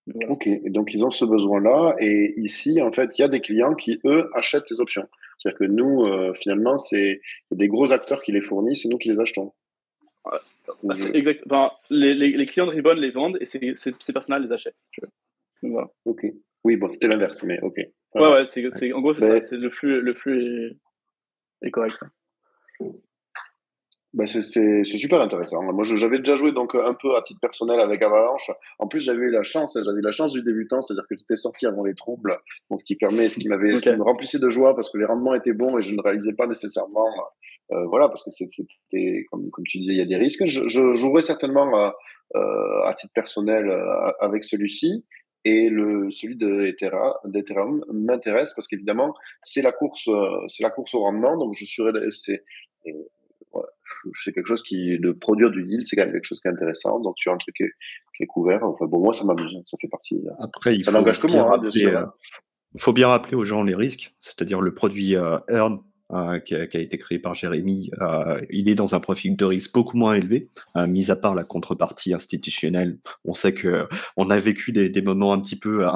Voilà. Ok, et donc ils ont ce besoin-là, et ici, en fait, il y a des clients qui, eux, achètent les options. C'est-à-dire que nous, finalement, c'est des gros acteurs qui les fournissent, et nous qui les achetons. C'est exact. Les clients de Ribbon les vendent, et ces personnes-là les achètent, si tu veux. Donc, voilà. Ok. Oui, bon, c'était l'inverse, mais ok. Ouais, en gros, c'est ça. C'est le flux est correct. C'est super intéressant. Moi, j'avais déjà joué donc un peu à titre personnel avec Avalanche. En plus, j'avais eu la chance du débutant, c'est-à-dire que j'étais sorti avant les troubles, donc ce qui me remplissait de joie parce que les rendements étaient bons et je ne réalisais pas nécessairement, voilà, parce que c'était comme tu disais, il y a des risques. Je jouerai certainement à titre personnel avec celui-ci. Et celui d'Ethereum m'intéresse parce qu'évidemment, c'est la course au rendement. Donc, c'est quelque chose de produire du yield, c'est quand même quelque chose qui est intéressant. Donc, sur un truc qui est couvert, enfin, bon, moi, ça m'amuse, ça fait partie. Après, ça n'engage que moi, bien sûr. Il faut bien rappeler aux gens les risques, c'est-à-dire le produit Earn, qui a été créé par Jérémy, il est dans un profil de risque beaucoup moins élevé, mis à part la contrepartie institutionnelle. On sait que on a vécu des moments un petit peu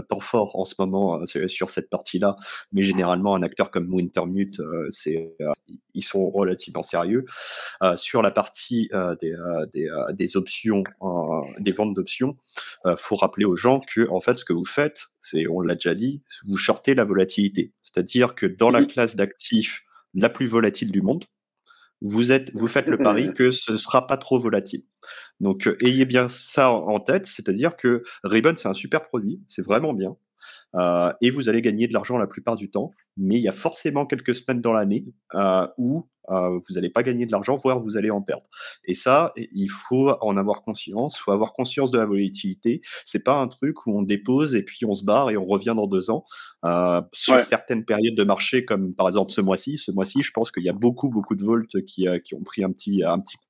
temps fort en ce moment sur cette partie-là, mais généralement un acteur comme Wintermute, ils sont relativement sérieux. Sur la partie des options, des ventes d'options, faut rappeler aux gens que en fait ce que vous faites, on l'a déjà dit, vous shortez la volatilité. C'est-à-dire que dans la classe d'actifs la plus volatile du monde, vous faites le pari que ce ne sera pas trop volatile. Donc, ayez bien ça en tête, c'est-à-dire que Ribbon, c'est un super produit, c'est vraiment bien, et vous allez gagner de l'argent la plupart du temps, mais il y a forcément quelques semaines dans l'année où vous n'allez pas gagner de l'argent, voire vous allez en perdre. Et ça, il faut en avoir conscience. Il faut avoir conscience de la volatilité. C'est pas un truc où on dépose et puis on se barre et on revient dans 2 ans. Sur certaines périodes de marché, comme par exemple ce mois-ci, je pense qu'il y a beaucoup de Volt qui ont pris un petit coup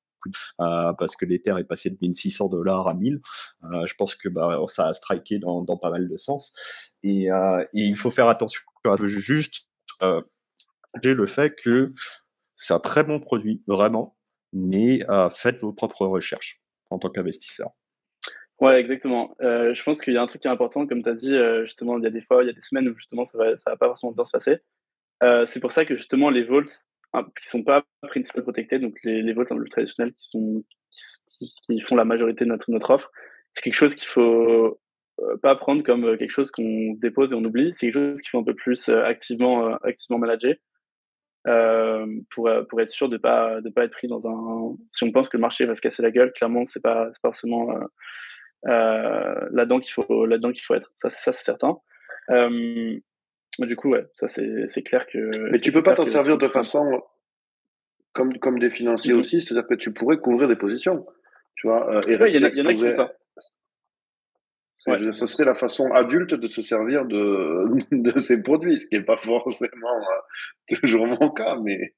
parce que l'Ether est passé de $1 600 à 1000. Je pense que ça a striké dans pas mal de sens. Et il faut faire attention. Juste j'ai le fait que c'est un très bon produit, vraiment, mais faites vos propres recherches en tant qu'investisseur. Ouais, exactement. Je pense qu'il y a un truc qui est important, comme tu as dit, justement, il y a des semaines où justement ça va pas forcément bien se passer. C'est pour ça que justement les vaults qui sont pas principal protected, donc les vaults un peu traditionnels qui font la majorité de notre offre, c'est quelque chose qu'il faut pas prendre comme quelque chose qu'on dépose et on oublie. C'est quelque chose qu'il faut un peu plus activement manager pour être sûr de pas être pris dans un. Si on pense que le marché va se casser la gueule, clairement c'est pas forcément là-dedans qu'il faut être. Ça c'est certain. Du coup, ouais, ça c'est clair que. Mais tu peux pas t'en servir de façon comme des financiers aussi, c'est-à-dire que tu pourrais couvrir des positions, tu vois, et rester exposé. Il y en a qui font ça. Ça serait la façon adulte de se servir de ces produits, ce qui n'est pas forcément toujours mon cas, mais.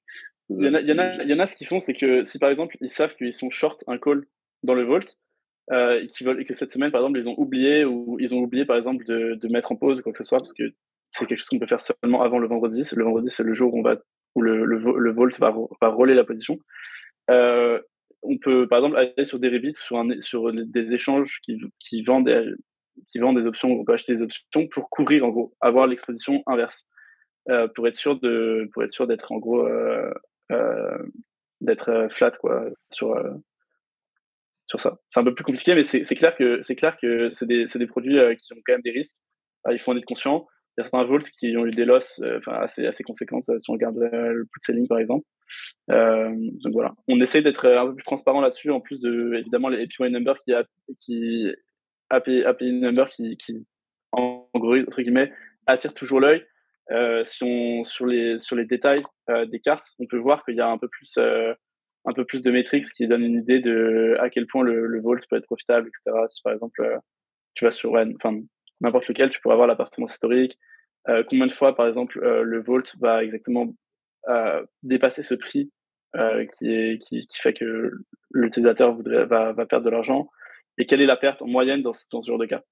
Il y en a ce qu'ils font, c'est que si par exemple ils savent qu'ils sont short un call dans le Vault, et que cette semaine par exemple ils ont oublié par exemple de mettre en pause ou quoi que ce soit, parce que c'est quelque chose qu'on peut faire seulement avant le vendredi. Le vendredi, c'est le jour où le Vault va roller la position. On peut par exemple aller sur Deribit, sur des échanges qui vendent des options, on peut acheter des options pour couvrir en gros, avoir l'exposition inverse, pour être sûr d'être en gros d'être flat quoi sur ça. C'est un peu plus compliqué, mais c'est clair que c'est des produits qui ont quand même des risques. Il faut en être conscient. Il y a certains Volt qui ont eu des losses assez conséquentes si on regarde le put selling par exemple. Donc voilà, on essaie d'être un peu plus transparent là-dessus, en plus de évidemment les API number API number qui en gros entre guillemets attire toujours l'œil. Sur les détails des cartes, on peut voir qu'il y a un peu plus de métriques qui donnent une idée de à quel point le Vault peut être profitable, etc. Si par exemple tu vas sur n'importe lequel, tu pourras avoir la performance historique, combien de fois par exemple le Vault va exactement dépasser ce prix qui fait que l'utilisateur va perdre de l'argent, et quelle est la perte en moyenne dans ce genre de cas,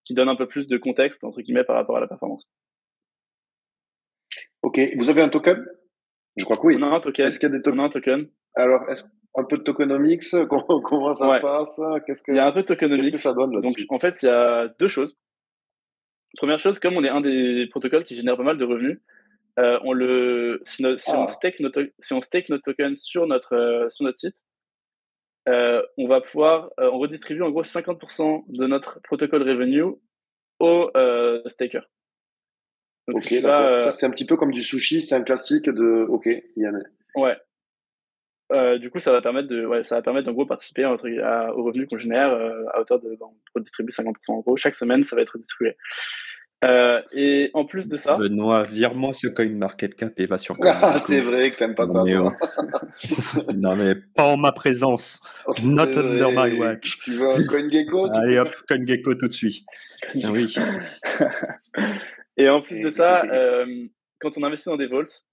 qui donne un peu plus de contexte entre guillemets par rapport à la performance. Ok, vous avez un token? Je crois que oui. On a un token. Est-ce qu'il y a des tokens? On a un token. Alors, un peu de tokenomics, comment ça se passe? Il y a un peu de tokenomics. Qu'est-ce que ça donne là-dessus? Donc, en fait, il y a 2 choses. Première chose, comme on est un des protocoles qui génère pas mal de revenus, si on stake notre token sur notre site, on va pouvoir, on redistribue en gros 50% de notre protocole revenue au staker. Donc, ok, d'accord. Ça, c'est un petit peu comme du sushi, c'est un classique de. Ok, il y en a. Ouais. Du coup, ça va permettre d'en gros participer aux revenus qu'on génère à hauteur de redistribuer 50%. En gros, chaque semaine, ça va être redistribué. Et en plus de ça. Benoît, vire-moi ce CoinMarketCap et va sur CoinGecko. Ah, c'est vrai que t'aimes pas ça, toi. Non, mais pas en ma présence. Not under my watch. Tu veux un CoinGecko? Allez hop, CoinGecko tout de suite. Oui. Et en plus de ça, quand on investit dans des vaults,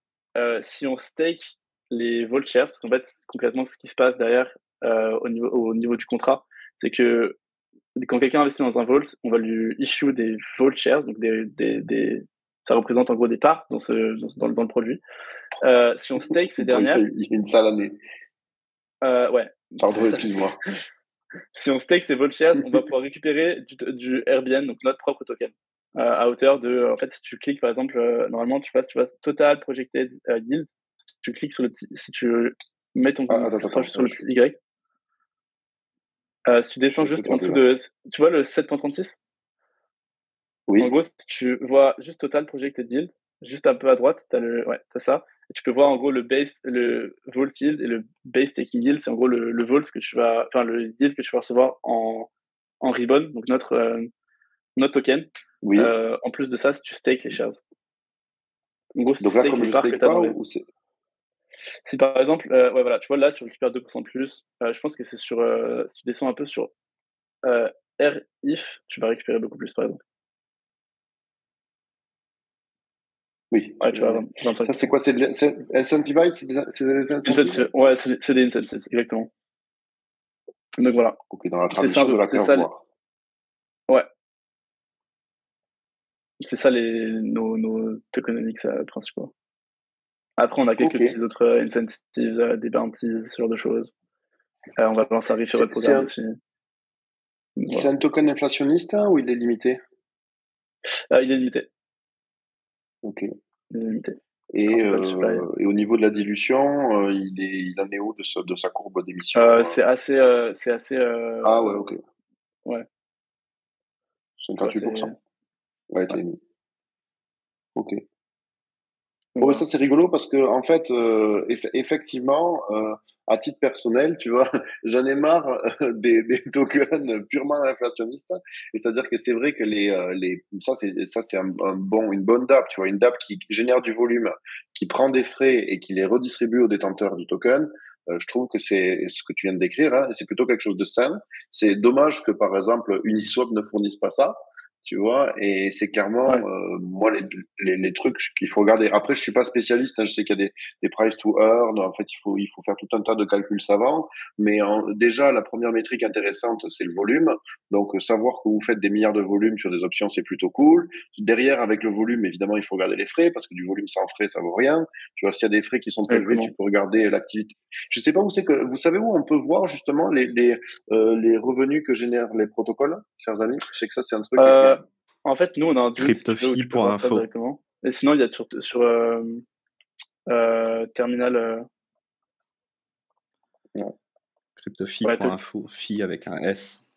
si on stake les vault shares, parce qu'en fait, concrètement, ce qui se passe derrière au niveau du contrat, c'est que quand quelqu'un investit dans un vault, on va lui issue des vault shares, donc ça représente en gros des parts dans le produit. Si on stake ces dernières, il fait une sale année. Ouais. Pardon, excuse-moi. Si on stake ces vault shares, on va pouvoir récupérer du RBN, donc notre propre token, à hauteur de. En fait, si tu cliques par exemple, normalement tu passes Total Projected Yield. Si tu cliques si tu mets ton curseur sur le petit Y. Si tu descends juste en dessous tu vois le 7.36? Oui. En gros, si tu vois juste Total Projected Yield, juste un peu à droite, t'as ça. Et tu peux voir en gros le Vault Yield et le Base Staking Yield. C'est en gros le Vault le yield que tu vas recevoir en Ribbon, donc notre token. Oui. En plus de ça, si tu stakes les shares. En gros, si donc tu là, stakes comme les parts que tu as dans les. Si par exemple, ouais, voilà, tu vois, là, tu récupères 2% de plus. Je pense que c'est sur, si tu descends un peu sur RIF, tu vas récupérer beaucoup plus, par exemple. Oui. Ouais, tu vois, 25%. Ça, c'est quoi? C'est Incentivized? C'est des incentives? Ouais, c'est des incentives, exactement. Donc voilà. Ok, dans la traduction de la curve noire. Ouais. C'est ça nos tokenomics principaux. Après, on a quelques petits autres incentives, des bounties, ce genre de choses. On va lancer un referral programme aussi. Voilà. C'est un token inflationniste ou il est limité? Il est limité. Ok. Il est limité. Et au niveau de la dilution, il en est où de sa courbe d'émission? C'est assez. Ah ouais, ok. Ouais. 58%. Ouais, t'as mis. Ok. Bon, ça c'est rigolo parce que en fait, effectivement, à titre personnel, tu vois, j'en ai marre des tokens purement inflationnistes. Et c'est-à-dire que c'est vrai que ça c'est une bonne DApp, tu vois, une DApp qui génère du volume, qui prend des frais et qui les redistribue aux détenteurs du token. Je trouve que c'est ce que tu viens de décrire, hein, c'est plutôt quelque chose de sain. C'est dommage que par exemple Uniswap ne fournisse pas ça. Tu vois, et c'est clairement moi les trucs qu'il faut regarder. Après, je suis pas spécialiste, hein, je sais qu'il y a des price to earn. En fait, il faut faire tout un tas de calculs savants. Mais déjà, la première métrique intéressante, c'est le volume. Donc, savoir que vous faites des milliards de volumes sur des options, c'est plutôt cool. Derrière, avec le volume, évidemment, il faut regarder les frais parce que du volume sans frais, ça vaut rien. Tu vois, s'il y a des frais qui sont élevés, tu peux regarder l'activité. Je sais pas où c'est que vous savez où on peut voir justement les revenus que génèrent les protocoles, chers amis. Je sais que ça c'est un truc. En fait, nous on a un Dude, si tu veux, où tu peux voir ça directement. Et sinon, il y a sur terminal. Cryptofi.info, fi avec un S.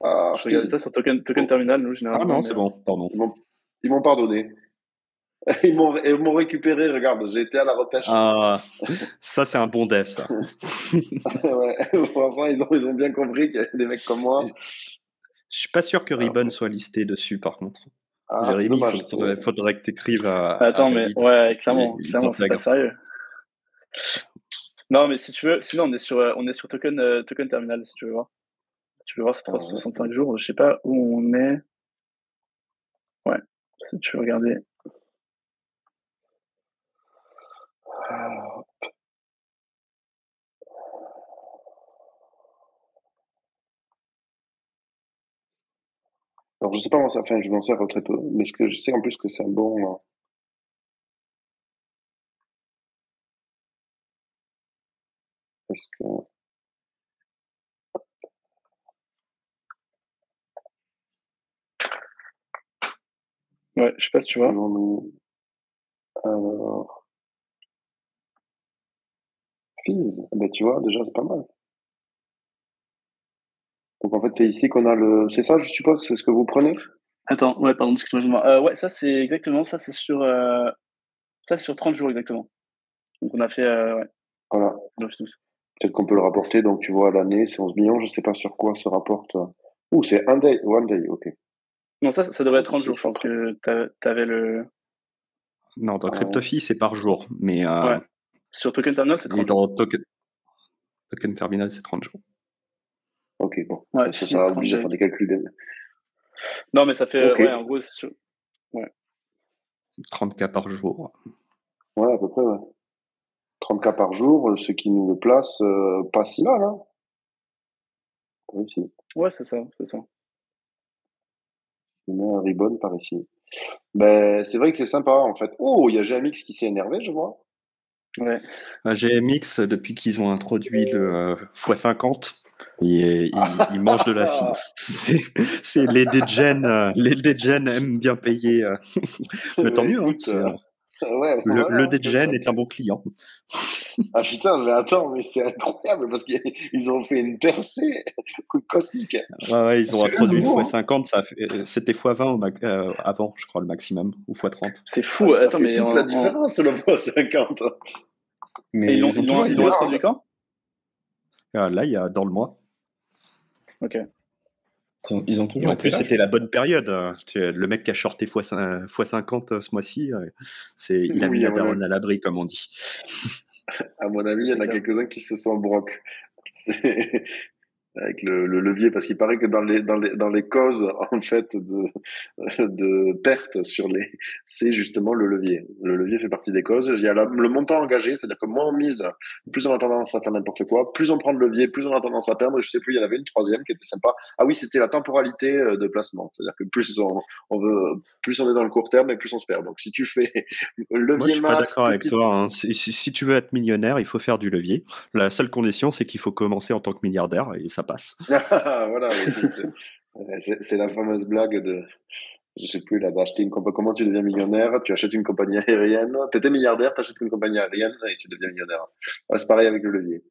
Je regardais ça sur token terminal, nous généralement. Ah non, c'est bon, pardon. Ils m'ont pardonné. Ils m'ont récupéré, regarde, j'ai été à la repêche. Ah, ça c'est un bon dev, ça. Ouais, franchement, ils ont bien compris qu'il y avait des mecs comme moi. Je suis pas sûr que Ribbon soit listé dessus, par contre. Jérémy, il faudrait que tu écrives à Attends, David. Mais ouais, clairement, c'est pas sérieux. Non, mais si tu veux, sinon on est sur token terminal, si tu veux voir. Tu peux voir, c'est 365 jours, je sais pas où on est. Ouais, si tu veux regarder. Alors, je sais pas comment ça, enfin, je m'en sers très peu, mais ce que je sais en plus que c'est un bon. Parce que. Ouais, je sais pas si tu vois. Alors. Fizz, ben tu vois, déjà c'est pas mal. Donc en fait, c'est ici qu'on a le. C'est ça, je suppose, c'est ce que vous prenez? Attends, ouais, pardon, excuse-moi. Ouais, ça c'est exactement, ça c'est sur 30 jours exactement. Donc on a fait, ouais. Voilà. Peut-être qu'on peut le rapporter, donc tu vois, à l'année, c'est 11 millions, je sais pas sur quoi se rapporte. C'est one day, ok. Non, ça devrait être 30 jours, je pense que t'avais le. Non, dans Cryptofi, c'est par jour, mais. Ouais. Sur Token Terminal, c'est 30 jours. Token Terminal, c'est 30 jours. Ok, bon. Ouais, ça oblige à faire des calculs. Non, mais ça fait, ouais, en gros, c'est sûr. Ouais. 30K par jour. Ouais, à peu près, ouais. 30K par jour, ce qui nous le place pas si mal, hein. Ici. Ouais, c'est ça. Je mets un ribbon par ici. Ben, c'est vrai que c'est sympa, en fait. Oh, il y a GMX qui s'est énervé, je vois. Ouais. GMX, depuis qu'ils ont introduit le x50, ils mangent de la fille. C'est les degen aiment bien payer. Mais tant mieux, hein, ouais, le degen est un bon client. Ah putain, mais attends, mais c'est incroyable parce qu'ils ont fait une percée cosmique. Ouais, ils ont introduit le x50, c'était x20 avant, je crois, le maximum, ou x30. C'est fou, attends, mais toute la différence, le x50. Mais ils l'ont introduit quand? Là, il y a dans le mois. Ok. Ils ont toujours. En plus, c'était la bonne période. Le mec qui a shorté x50 ce mois-ci, il a mis la daronne à l'abri, comme on dit. À mon avis, il y en a quelques-uns qui se sont broc. Avec le levier, parce qu'il paraît que dans les causes en fait de perte sur les, c'est justement le levier. Le levier fait partie des causes. Il y a le montant engagé, c'est-à-dire que moins on mise, plus on a tendance à faire n'importe quoi, plus on prend de levier, plus on a tendance à perdre. Je sais plus, il y en avait une troisième qui était sympa. Ah oui, c'était la temporalité de placement, c'est-à-dire que plus on veut, plus on est dans le court terme et plus on se perd. Donc si tu fais levier Moi, je suis pas max, d'accord avec toi, hein. Si tu veux être millionnaire, il faut faire du levier. La seule condition, c'est qu'il faut commencer en tant que milliardaire et ça passe. Voilà, c'est la fameuse blague de, je sais plus, là, d'acheter une compagnie. Comment tu deviens millionnaire? Tu achètes une compagnie aérienne. T'étais milliardaire, t'achètes une compagnie aérienne et tu deviens millionnaire. Ouais, c'est pareil avec le levier.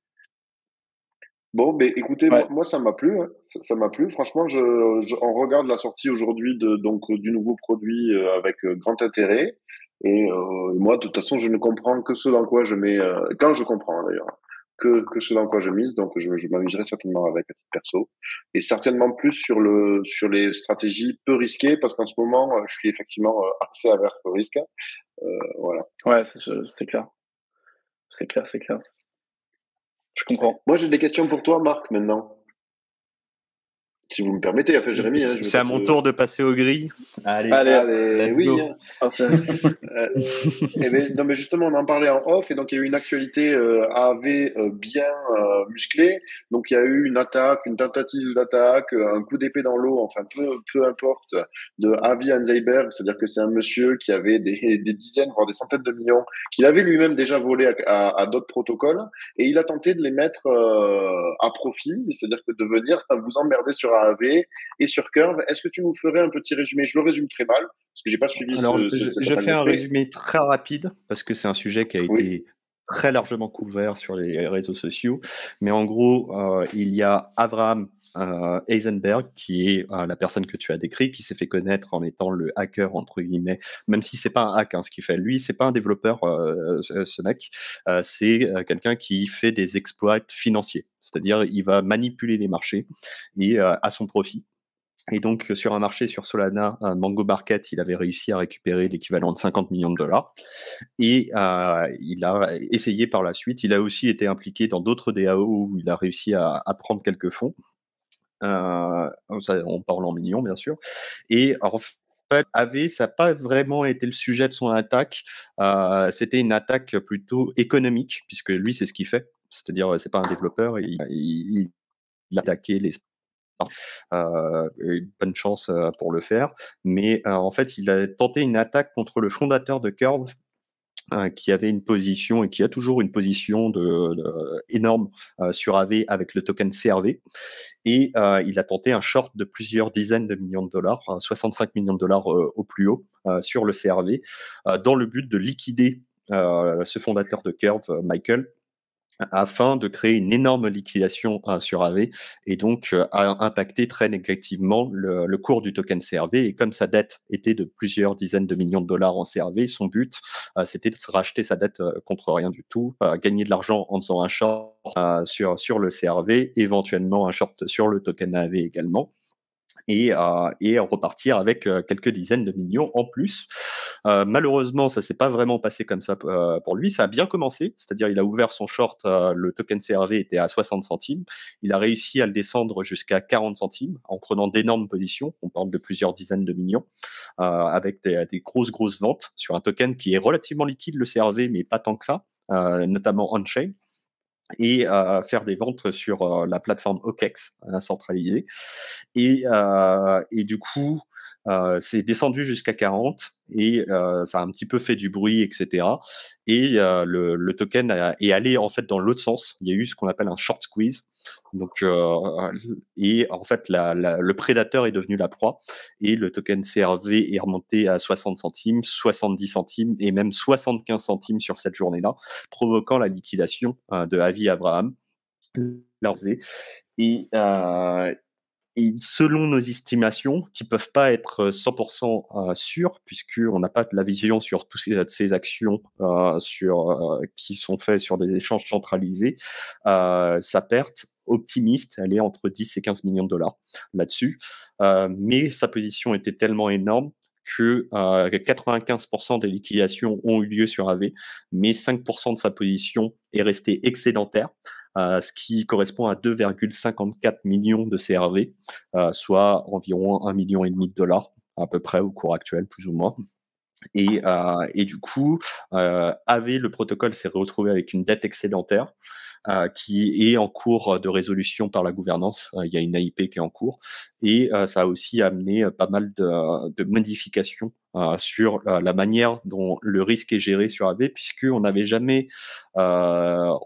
Bon, ben écoutez, Ouais. moi ça m'a plu, hein. Ça m'a plu. Franchement, on regarde la sortie aujourd'hui du nouveau produit avec grand intérêt. Et moi, de toute façon, je ne comprends que ce dans quoi je mets, quand je comprends hein, d'ailleurs, que ce dans quoi je mise. Donc, je m'amuserai certainement avec à titre perso et certainement plus sur les stratégies peu risquées parce qu'en ce moment, je suis effectivement assez averse au risque. Voilà. Ouais, c'est clair. C'est clair, c'est clair. Je comprends. Moi, j'ai des questions pour toi, Marc, maintenant. Si vous me permettez, enfin Jérémy, hein, je vais C'est pas à mon tour de passer au gris. Allez, let's oui. go. Non, mais justement, on en parlait en off, et donc il y a eu une actualité AAV bien musclée. Donc il y a eu une attaque, une tentative d'attaque, un coup d'épée dans l'eau, enfin peu importe, de Avi Anzeiberg, c'est-à-dire que c'est un monsieur qui avait des dizaines, voire des centaines de millions, qu'il avait lui-même déjà volé à d'autres protocoles, et il a tenté de les mettre à profit, c'est-à-dire que de venir vous emmerder sur AAV et sur Curve. Est-ce que tu nous ferais un petit résumé? Je le résume très mal, parce que j'ai pas suivi Alors, cette je fais campagne. un résumé très rapide parce que c'est un sujet qui a Oui. été très largement couvert sur les réseaux sociaux. Mais en gros, il y a Avraham Eisenberg, qui est la personne que tu as décrit, qui s'est fait connaître en étant le hacker, entre guillemets, même si c'est pas un hack, hein, ce qu'il fait. Lui, c'est pas un développeur, ce mec. C'est quelqu'un qui fait des exploits financiers. C'est-à-dire, il va manipuler les marchés et à son profit. Et donc, sur un marché sur Solana, Mango Market, il avait réussi à récupérer l'équivalent de 50 millions de dollars. Et il a essayé par la suite. Il a aussi été impliqué dans d'autres DAO où il a réussi à prendre quelques fonds. On parle en millions, bien sûr. Et en fait, AV, ça n'a pas vraiment été le sujet de son attaque. C'était une attaque plutôt économique, puisque lui, c'est ce qu'il fait. C'est-à-dire, c'est pas un développeur. Il a attaqué les bonne chance pour le faire. Mais en fait, il a tenté une attaque contre le fondateur de Curve, qui avait une position et qui a toujours une position énorme sur AV avec le token CRV. Et il a tenté un short de plusieurs dizaines de millions de dollars, 65 millions de dollars au plus haut sur le CRV, dans le but de liquider ce fondateur de Curve, Michael, afin de créer une énorme liquidation sur AV et donc a impacté très négativement le cours du token CRV. Et comme sa dette était de plusieurs dizaines de millions de dollars en CRV, son but c'était de racheter sa dette contre rien du tout, gagner de l'argent en faisant un short sur le CRV, éventuellement un short sur le token AV également. Et repartir avec quelques dizaines de millions en plus. Malheureusement, ça s'est pas vraiment passé comme ça pour lui. Ça a bien commencé, c'est-à-dire il a ouvert son short, le token CRV était à 60 centimes. Il a réussi à le descendre jusqu'à 40 centimes en prenant d'énormes positions. On parle de plusieurs dizaines de millions, avec des grosses ventes sur un token qui est relativement liquide, le CRV, mais pas tant que ça, notamment on-chain. Et faire des ventes sur la plateforme OKEx centralisée. Et du coup, c'est descendu jusqu'à 40 et ça a un petit peu fait du bruit, etc. Et le token est allé en fait dans l'autre sens. Il y a eu ce qu'on appelle un short squeeze. Donc, et en fait, le prédateur est devenu la proie et le token CRV est remonté à 60 centimes, 70 centimes et même 75 centimes sur cette journée-là, provoquant la liquidation de Avi Abraham. Et et selon nos estimations, qui peuvent pas être 100% sûres, puisqu'on n'a pas de la vision sur toutes ces actions qui sont faites sur des échanges centralisés, sa perte optimiste, elle est entre 10 et 15 millions de dollars là-dessus. Mais sa position était tellement énorme que 95% des liquidations ont eu lieu sur AV, mais 5% de sa position est restée excédentaire, ce qui correspond à 2,54 millions de CRV, soit environ 1,5 million de dollars à peu près au cours actuel, plus ou moins. Et du coup, AV, le protocole s'est retrouvé avec une dette excédentaire qui est en cours de résolution par la gouvernance. Il y a une AIP qui est en cours. Et ça a aussi amené pas mal de modifications sur la manière dont le risque est géré sur AV, puisqu'on n'avait jamais... les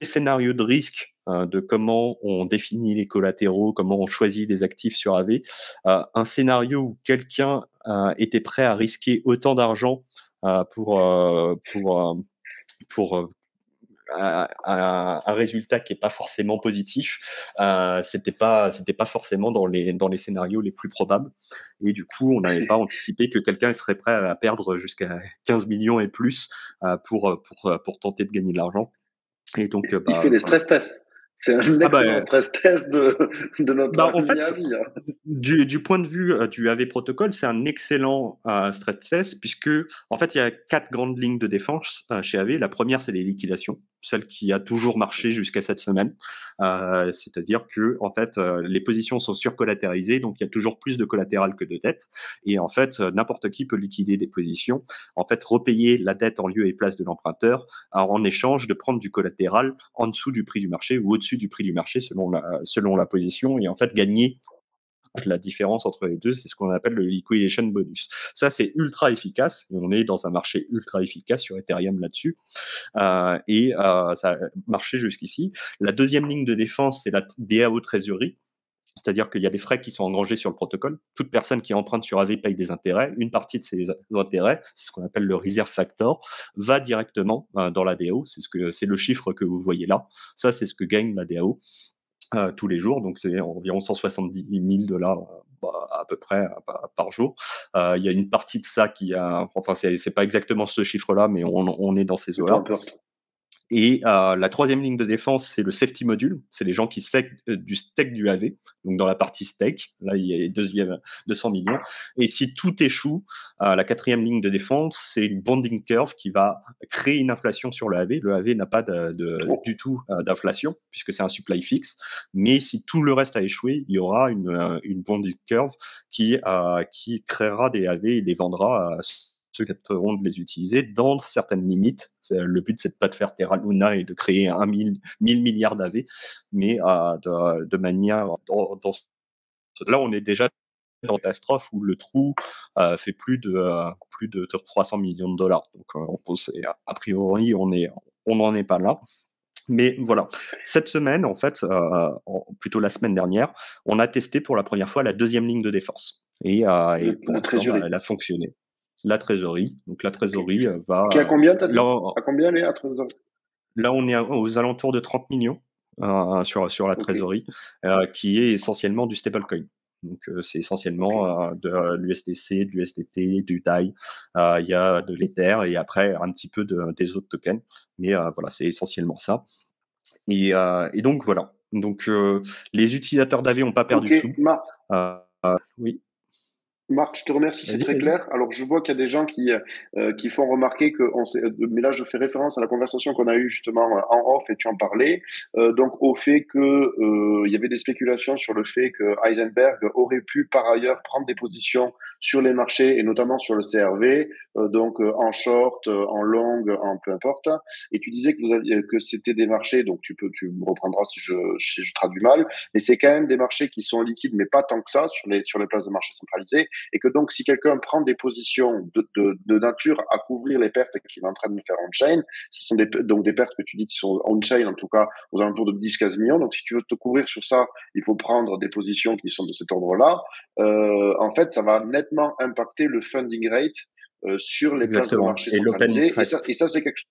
scénarios de risque de comment on définit les collatéraux, comment on choisit les actifs sur AV, un scénario où quelqu'un était prêt à risquer autant d'argent pour un résultat qui est pas forcément positif, c'était pas forcément dans les scénarios les plus probables. Et du coup, on n'avait pas anticipé que quelqu'un serait prêt à perdre jusqu'à 15 millions et plus pour tenter de gagner de l'argent. Et donc, il fait des stress tests. C'est un excellent stress test de notre ami Avi. Du point de vue du AV protocole, c'est un excellent stress test, puisque en fait, il y a 4 grandes lignes de défense chez AV. La première, c'est les liquidations, celle qui a toujours marché jusqu'à cette semaine. C'est-à-dire que en fait, les positions sont surcollatérisées, donc il y a toujours plus de collatéral que de dette. Et en fait, n'importe qui peut liquider des positions, en fait, repayer la dette en lieu et place de l'emprunteur, en échange de prendre du collatéral en dessous du prix du marché ou au-dessus du prix du marché selon la position, et en fait gagner la différence entre les deux. C'est ce qu'on appelle le liquidation bonus. Ça, c'est ultra efficace, et on est dans un marché ultra efficace sur Ethereum là-dessus, et ça a marché jusqu'ici. La deuxième ligne de défense, c'est la DAO trésorerie. C'est-à-dire qu'il y a des frais qui sont engrangés sur le protocole. Toute personne qui emprunte sur AV paye des intérêts. Une partie de ces intérêts, c'est ce qu'on appelle le reserve factor, va directement dans la DAO. C'est le chiffre que vous voyez là. Ça, c'est ce que gagne la DAO tous les jours. Donc, c'est environ 170 000 dollars à peu près par jour. Il y a une partie de ça qui a... Enfin, c'est pas exactement ce chiffre-là, mais on est dans ces eaux-là. Et la troisième ligne de défense, c'est le safety module. C'est les gens qui stake du AV. Donc, dans la partie stake, là, il y a 200 millions. Et si tout échoue, la quatrième ligne de défense, c'est une bonding curve qui va créer une inflation sur le AV. Le AV n'a pas du tout d'inflation, puisque c'est un supply fixe. Mais si tout le reste a échoué, il y aura une bonding curve qui créera des AV et les vendra à ceux qui tenteront de les utiliser dans certaines limites. Le but, c'est de pas de faire Terra Luna et de créer 1000 milliards d'AV, mais de manière... Là, on est déjà dans une catastrophe où le trou fait plus de 300 millions de dollars. Donc, a priori, on n'en est pas là. Mais voilà, cette semaine, en fait, plutôt la semaine dernière, on a testé pour la première fois la deuxième ligne de défense. Et pour l'instant, elle a fonctionné. La trésorerie. Donc la trésorerie va... Qui a combien, t'as dit ? À combien elle est, la trésorerie ? Là, on est aux alentours de 30 millions sur la trésorerie, qui est essentiellement du stablecoin. Donc c'est essentiellement de l'USDC, de l'USDT, du DAI, il y a de l'Ether et après un petit peu des autres tokens. Mais voilà, c'est essentiellement ça. Et donc voilà. Donc les utilisateurs d'AV n'ont pas perdu de sous. Oui. Marc, je te remercie, c'est très clair. Alors, je vois qu'il y a des gens qui font remarquer que, mais là, je fais référence à la conversation qu'on a eue justement en off et tu en parlais. Donc, au fait que il y avait des spéculations sur le fait que Heisenberg aurait pu par ailleurs prendre des positions sur les marchés et notamment sur le CRV, donc en short, en long, en peu importe. Et tu disais que c'était des marchés, donc tu me reprendras si je traduis mal, mais c'est quand même des marchés qui sont liquides, mais pas tant que ça sur les places de marché centralisées. Et que donc, si quelqu'un prend des positions de nature à couvrir les pertes qu'il est en train de faire on-chain, ce sont donc des pertes que tu dis qui sont on-chain, en tout cas aux alentours de 10-15 millions. Donc, si tu veux te couvrir sur ça, il faut prendre des positions qui sont de cet ordre-là. En fait, ça va nettement impacter le funding rate sur les places de marché centralisées. Et ça, c'est quelque chose.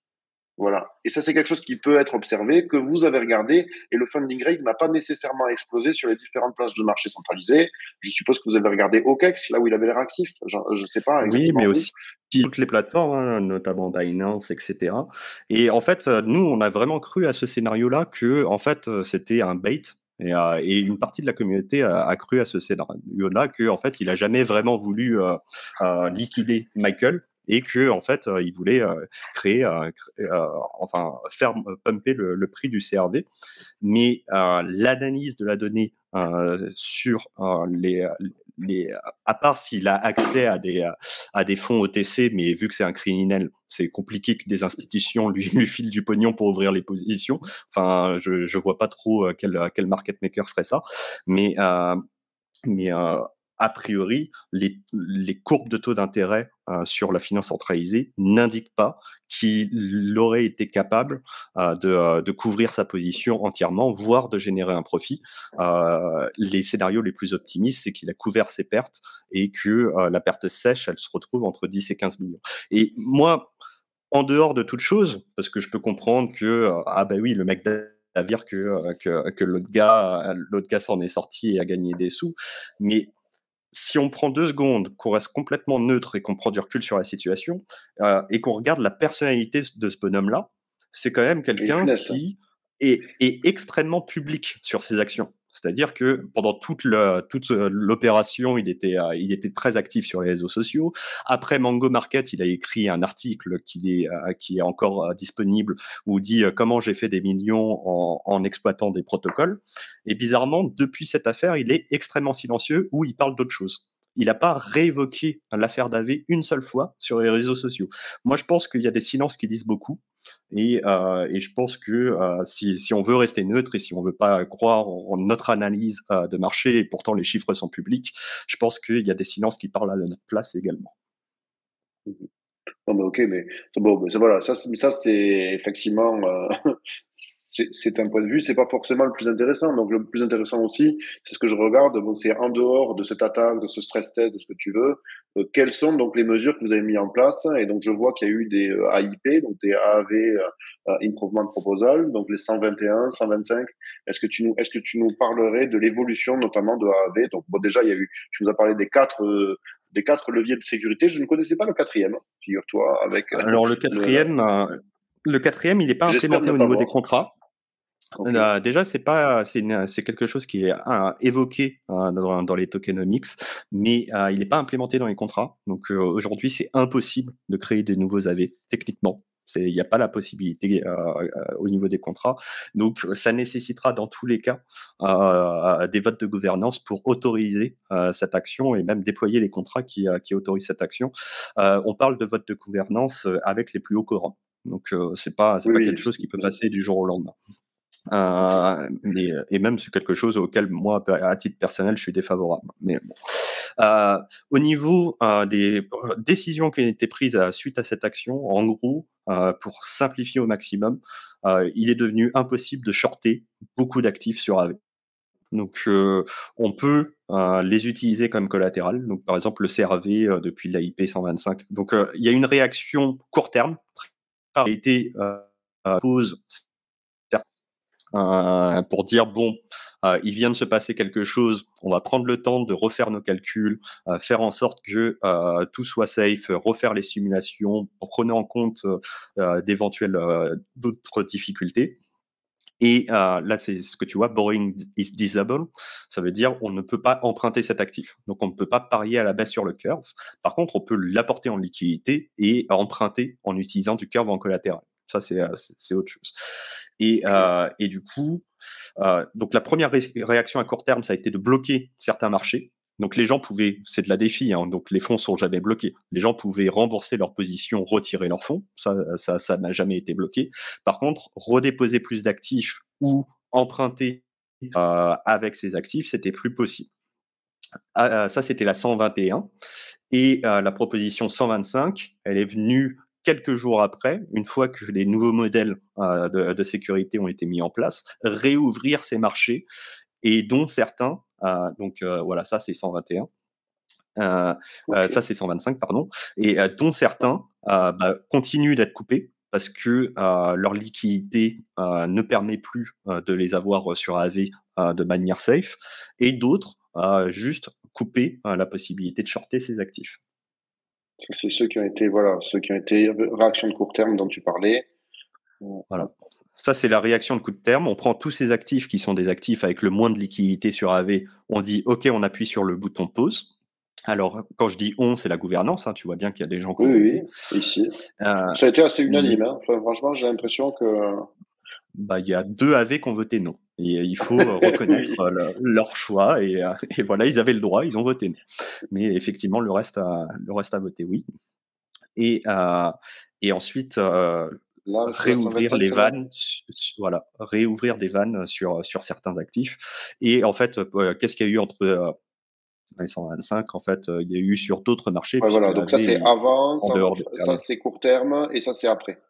Voilà. Et ça, c'est quelque chose qui peut être observé, que vous avez regardé, et le funding rate n'a pas nécessairement explosé sur les différentes places de marché centralisées. Je suppose que vous avez regardé OKEx, là où il avait l'air actif. Je sais pas exactement. Oui, mais aussi toutes les plateformes, notamment Binance, etc. Et en fait, nous, on a vraiment cru à ce scénario-là que, en fait, c'était un bait Et une partie de la communauté a cru à ce scénario-là qu'en fait, il a jamais vraiment voulu liquider Michael et que en fait, il voulait faire pumper le prix du CRV. Mais l'analyse de la donnée sur à part s'il a accès à des fonds OTC, mais vu que c'est un criminel, c'est compliqué que des institutions lui filent du pognon pour ouvrir les positions. Enfin, je vois pas trop quel market maker ferait ça. Mais a priori, les courbes de taux d'intérêt sur la finance centralisée n'indiquent pas qu'il aurait été capable de couvrir sa position entièrement, voire de générer un profit. Les scénarios les plus optimistes, c'est qu'il a couvert ses pertes et que la perte sèche, elle se retrouve entre 10 et 15 millions. Et moi, en dehors de toute chose, parce que je peux comprendre que, oui, le mec dire que l'autre gars s'en est sorti et a gagné des sous, mais si on prend 2 secondes, qu'on reste complètement neutre et qu'on prend du recul sur la situation, et qu'on regarde la personnalité de ce bonhomme-là, c'est quand même quelqu'un qui est extrêmement public sur ses actions. C'est-à-dire que pendant toute l'opération, il était très actif sur les réseaux sociaux. Après Mango Market, il a écrit un article qui est encore disponible où il dit comment j'ai fait des millions en exploitant des protocoles. Et bizarrement, depuis cette affaire, il est extrêmement silencieux où il parle d'autre chose. Il n'a pas réévoqué l'affaire d'AV une seule fois sur les réseaux sociaux. Moi, je pense qu'il y a des silences qui disent beaucoup. Et je pense que si on veut rester neutre et si on veut pas croire en notre analyse de marché, et pourtant les chiffres sont publics, je pense qu'il y a des silences qui parlent à notre place également. Non, mais ok, mais bon, voilà, ça c'est effectivement, c'est un point de vue, c'est pas forcément le plus intéressant. Donc le plus intéressant aussi, c'est ce que je regarde. Bon, c'est en dehors de cette attaque, de ce stress test, de ce que tu veux. Quelles sont donc les mesures que vous avez mis en place? Et donc je vois qu'il y a eu des AIP, donc des AAV Improvement Proposal, donc les 121, 125. Est-ce que tu nous parlerais de l'évolution notamment de AAV? Donc bon, déjà tu nous as parlé des 4 leviers de sécurité. Je ne connaissais pas le 4e, figure-toi. Alors le quatrième, il n'est pas implémenté au niveau des contrats. Okay. Déjà, c'est quelque chose qui est évoqué dans les tokenomics, mais il n'est pas implémenté dans les contrats. Donc aujourd'hui, c'est impossible de créer des nouveaux AV techniquement. Il n'y a pas la possibilité au niveau des contrats. Donc, ça nécessitera dans tous les cas des votes de gouvernance pour autoriser cette action et même déployer les contrats qui autorisent cette action. On parle de vote de gouvernance avec les plus hauts corps. Donc, c'est pas quelque chose qui peut passer du jour au lendemain. Et même c'est quelque chose auquel moi, à titre personnel, je suis défavorable. Mais bon. Au niveau des décisions qui ont été prises suite à cette action, en gros, pour simplifier au maximum, il est devenu impossible de shorter beaucoup d'actifs sur AV. Donc, on peut les utiliser comme collatéral. Donc, par exemple, le CRV depuis l'AIP 125. Donc, il y a une réaction court terme. En réalité, pose pour dire bon, il vient de se passer quelque chose, on va prendre le temps de refaire nos calculs, faire en sorte que tout soit safe, refaire les simulations, prenez en compte d'éventuelles d'autres difficultés. Et là, c'est ce que tu vois, borrowing is disable, ça veut dire on ne peut pas emprunter cet actif. Donc on ne peut pas parier à la baisse sur le curve. Par contre, on peut l'apporter en liquidité et emprunter en utilisant du curve en collatéral. Ça, c'est autre chose. Et du coup, donc la première réaction à court terme, ça a été de bloquer certains marchés. Donc les gens pouvaient, c'est de la défi, hein, donc les fonds sont jamais bloqués. Les gens pouvaient rembourser leurs positions, retirer leurs fonds, ça n'a jamais été bloqué. Par contre, redéposer plus d'actifs ou emprunter avec ces actifs, c'était plus possible. Ça, c'était la 121. Et la proposition 125, elle est venue quelques jours après, une fois que les nouveaux modèles de sécurité ont été mis en place, réouvrir ces marchés, et dont certains, voilà, ça c'est 121, ça c'est 125, pardon, et dont certains continuent d'être coupés parce que leur liquidité ne permet plus de les avoir sur AV de manière safe, et d'autres juste couper la possibilité de shorter ces actifs. C'est ceux qui ont été réactions de court terme dont tu parlais. Voilà. Ça, c'est la réaction de coup de terme. On prend tous ces actifs qui sont des actifs avec le moins de liquidité sur AV. On dit, OK, on appuie sur le bouton pause. Alors, quand je dis on, c'est la gouvernance. Hein, tu vois bien qu'il y a des gens qui ont voté. Oui, ici. Ça a été assez unanime. Hein. Enfin, franchement, j'ai l'impression que... il y a 2 AV qui ont voté non. Et il faut reconnaître leur choix. Et voilà, ils avaient le droit, ils ont voté non. Mais effectivement, le reste a voté oui. Et ensuite... réouvrir les vannes, réouvrir des vannes sur certains actifs. Et en fait, qu'est-ce qu'il y a eu entre les 125 en fait, il y a eu sur d'autres marchés. Voilà, donc ça c'est avant, ça c'est court terme et ça c'est après.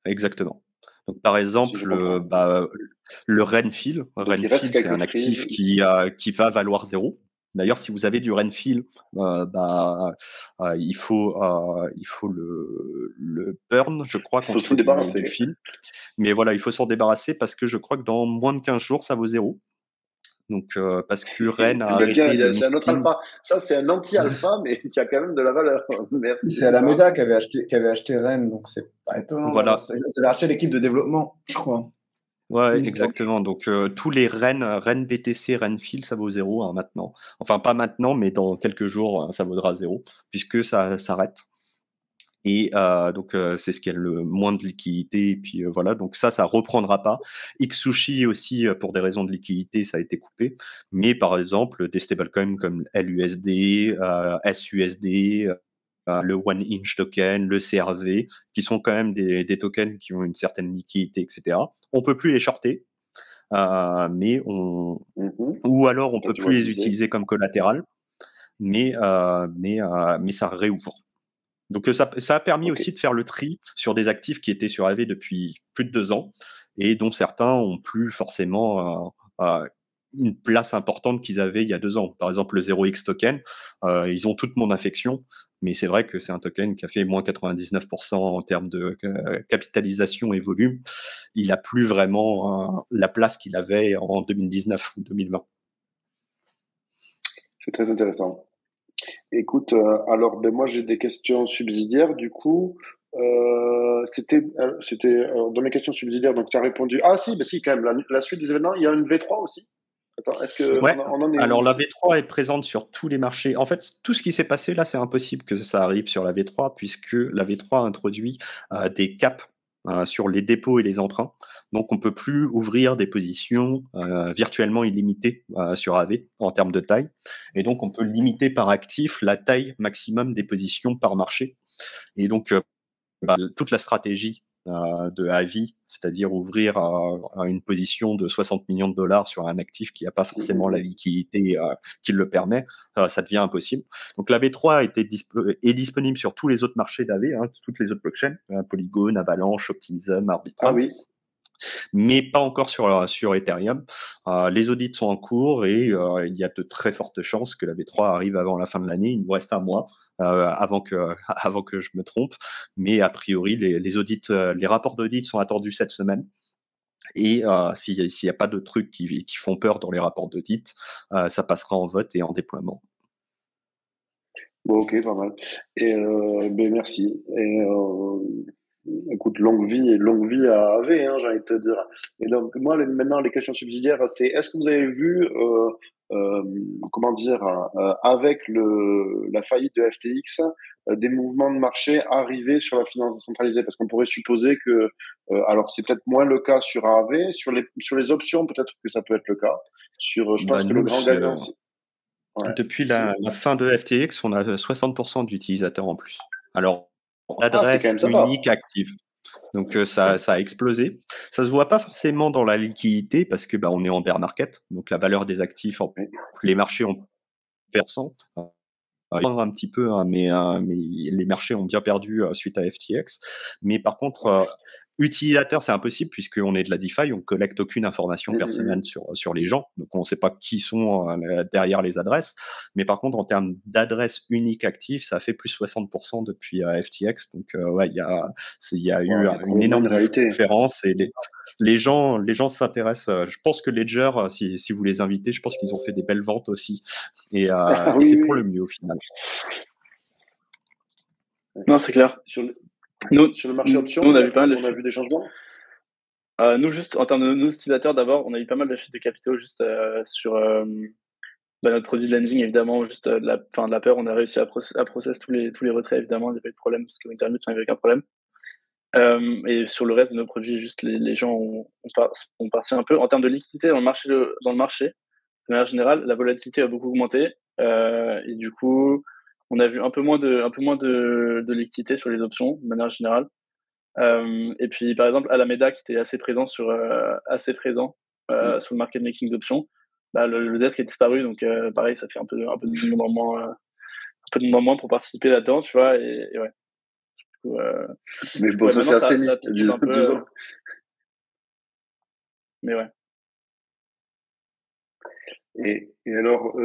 Exactement. Donc par exemple, le Renfield, c'est un actif qui va valoir 0. D'ailleurs, si vous avez du Renfield, il faut le burn, je crois, qu'on se débarrasser du fil. Mais voilà, il faut s'en débarrasser parce que je crois que dans moins de 15 jours, ça vaut 0. Donc, parce que Rennes a arrêté. C'est un autre alpha. Ça, c'est un anti-alpha, mais qui a quand même de la valeur. Merci. C'est Alameda qui avait acheté Rennes, donc c'est pas étonnant. Voilà. Ça avait acheté l'équipe de développement, je crois. Ouais, exactement. Donc, tous les Rennes BTC, Renfield, ça vaut 0 hein, maintenant. Enfin, pas maintenant, mais dans quelques jours, ça vaudra 0, puisque ça s'arrête. Et donc, c'est ce qui a le moins de liquidité. Et puis voilà, donc ça reprendra pas. Xsushi aussi, pour des raisons de liquidité, ça a été coupé. Mais par exemple, des stablecoins comme LUSD, SUSD, le One Inch Token, le CRV, qui sont quand même des tokens qui ont une certaine liquidité, etc. On peut plus les shorter, mais ou alors on peut plus les utiliser comme collatéral, mais ça réouvre. Donc ça a permis aussi de faire le tri sur des actifs qui étaient sur AV depuis plus de 2 ans et dont certains ont plus forcément une place importante qu'ils avaient il y a 2 ans. Par exemple, le 0x token, ils ont toute mon affection, mais c'est vrai que c'est un token qui a fait moins 99% en termes de capitalisation et volume. Il n'a plus vraiment la place qu'il avait en 2019 ou 2020. C'est très intéressant. Écoute, alors moi j'ai des questions subsidiaires du coup. C'était dans mes questions subsidiaires, donc tu as répondu. Ah si, si quand même, la suite des événements, il y a une V3 aussi. Attends, est-ce que on en est alors la V3 est présente sur tous les marchés. En fait, tout ce qui s'est passé là, c'est impossible que ça arrive sur la V3 puisque la V3 introduit des caps sur les dépôts et les emprunts. Donc, on peut plus ouvrir des positions virtuellement illimitées sur AV en termes de taille. Et donc, on peut limiter par actif la taille maximum des positions par marché. Et donc, toute la stratégie de AVI, c'est-à-dire ouvrir une position de 60 millions de dollars sur un actif qui n'a pas forcément la liquidité qui le permet, ça devient impossible. Donc la V3 est disponible sur tous les autres marchés d'AV, toutes les autres blockchains, Polygon, Avalanche, Optimism, Arbitrum. Ah oui. Mais pas encore sur Ethereum. Les audits sont en cours et il y a de très fortes chances que la V3 arrive avant la fin de l'année. Il nous reste un mois avant que je me trompe. Mais a priori, les audits, les rapports d'audit sont attendus cette semaine. Et s'il n'y a pas de trucs qui font peur dans les rapports d'audit, ça passera en vote et en déploiement. Bon, ok, pas mal. Et merci. Et écoute, longue vie à AV, j'ai envie de te dire. Et donc, moi, maintenant, les questions subsidiaires, c'est est-ce que vous avez vu, avec la faillite de FTX, des mouvements de marché arriver sur la finance décentralisée? Parce qu'on pourrait supposer que, alors c'est peut-être moins le cas sur AV, sur les options, peut-être que ça peut être le cas. Je pense que le grand gagnant, depuis la fin de FTX, on a 60% d'utilisateurs en plus. Alors, l'adresse unique active. Donc ça a explosé. Ça se voit pas forcément dans la liquidité parce que on est en bear market, donc la valeur des actifs, les marchés ont perdu un petit peu, mais les marchés ont bien perdu suite à FTX. Mais par contre, utilisateur, c'est impossible puisqu'on est de la DeFi, on collecte aucune information personnelle sur les gens, donc on ne sait pas qui sont derrière les adresses. Mais par contre, en termes d'adresses uniques actives, ça a fait plus 60% depuis FTX. Donc il y a eu une énorme différence et les gens s'intéressent. Je pense que Ledger, si vous les invitez, je pense qu'ils ont fait des belles ventes aussi et c'est pour le mieux au final. Non, c'est clair. Sur le marché option, on a vu des changements. Nous, juste en termes de nos utilisateurs, d'abord, on a eu pas mal de chutes de capitaux juste sur notre produit de lending, évidemment, juste de la peur. On a réussi à process tous les retraits, évidemment, il n'y a pas eu de problème parce qu'au Internet, il n'y avait aucun problème. Et sur le reste de nos produits, juste les gens ont parti un peu. En termes de liquidité dans le marché, de manière générale, la volatilité a beaucoup augmenté. Et du coup, on a vu un peu moins de liquidité sur les options, de manière générale. Et puis, par exemple, Alameda, qui était assez présent sur le market making d'options, le desk a disparu. Donc, pareil, ça fait un peu de monde en moins pour participer là-dedans, tu vois. Et ouais. Du coup, mais bon, ça c'est assez disons. Mais ouais. Et alors,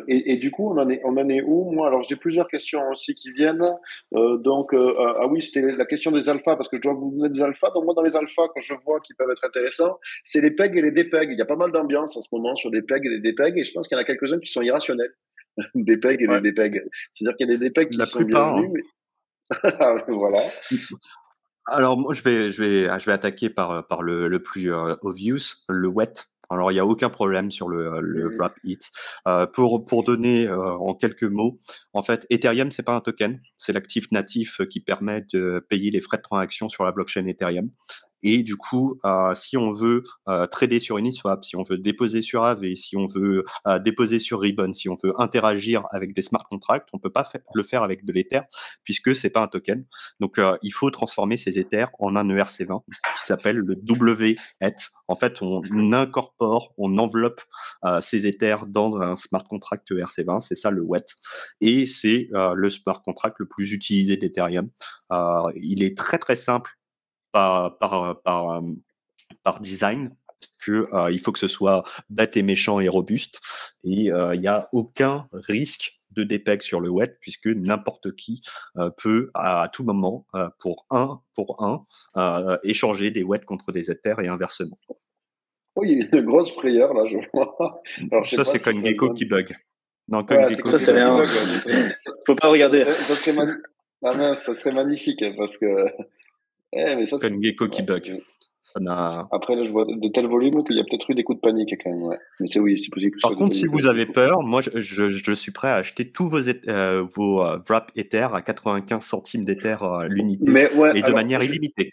et du coup, on en est où? Moi, alors j'ai plusieurs questions aussi qui viennent. Ah oui, c'était la question des alphas, parce que je dois vous donner des alphas. Donc moi, dans les alphas, quand je vois qui peuvent être intéressants, c'est les PEG et les DPEG. Il y a pas mal d'ambiance en ce moment sur des PEG et les DPEG, et je pense qu'il y en a quelques-uns qui sont irrationnels. Des PEG et les DPEG. C'est-à-dire qu'il y a des DPEG qui sont bienvenus. Mais... voilà. Alors moi, je vais attaquer par le plus obvious, le wet. Alors il y a aucun problème sur le wrap it. Pour donner en quelques mots, en fait, Ethereum c'est pas un token, c'est l'actif natif qui permet de payer les frais de transaction sur la blockchain Ethereum. Et du coup, si on veut trader sur Uniswap, si on veut déposer sur Aave, si on veut déposer sur Ribbon, si on veut interagir avec des smart contracts, on peut pas le faire avec de l'Ether puisque c'est pas un token. Donc, il faut transformer ces Ethers en un ERC20 qui s'appelle le WETH. En fait, on incorpore, on enveloppe ces Ethers dans un smart contract ERC20. C'est ça le WETH. Et c'est le smart contract le plus utilisé d'Ethereum. Il est très très simple par design, parce que il faut que ce soit bête et méchant et robuste, et il n'y a aucun risque de dépeg sur le web, puisque n'importe qui peut à tout moment pour un échanger des wets contre des ethers et inversement. Oui, il y a une grosse frayeur là, je vois. Alors, ça c'est CoinGecko qui bug. Non, CoinGecko, ça c'est rien. Faut pas regarder. Ça serait magnifique parce que. Mais ça, CoinGecko qui bug. Ça n'a... Après, là, je vois de tels volumes qu'il y a peut-être eu des coups de panique quand même. Ouais. Mais c'est possible. Par contre, si vous avez peur, moi, je suis prêt à acheter tous vos wrap Ether à 95 centimes d'Ether l'unité et de manière illimitée.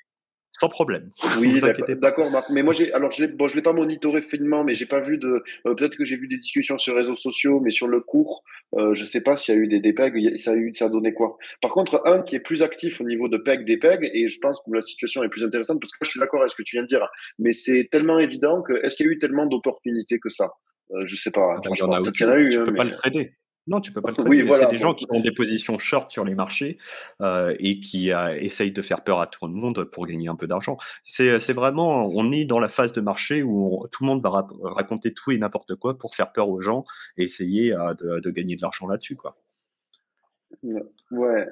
Sans problème. Oui, d'accord, Marc. Mais moi, je l'ai pas monitoré finement, mais j'ai pas vu peut-être que j'ai vu des discussions sur les réseaux sociaux, mais sur le cours, je sais pas s'il y a eu des PEG, ça a donné quoi. Par contre, un qui est plus actif au niveau de PEG, des PEG, et je pense que la situation est plus intéressante, parce que je suis d'accord avec ce que tu viens de dire, mais c'est tellement évident est-ce qu'il y a eu tellement d'opportunités que ça? Je sais pas. Franchement, peut-être qu'il y en a eu. Tu peux pas le trader. Non, tu peux pas le trader. Oui, voilà, c'est des gens qui ont des positions short sur les marchés et qui essayent de faire peur à tout le monde pour gagner un peu d'argent. C'est vraiment, on est dans la phase de marché où tout le monde va raconter tout et n'importe quoi pour faire peur aux gens et essayer de gagner de l'argent là-dessus, quoi. Ouais.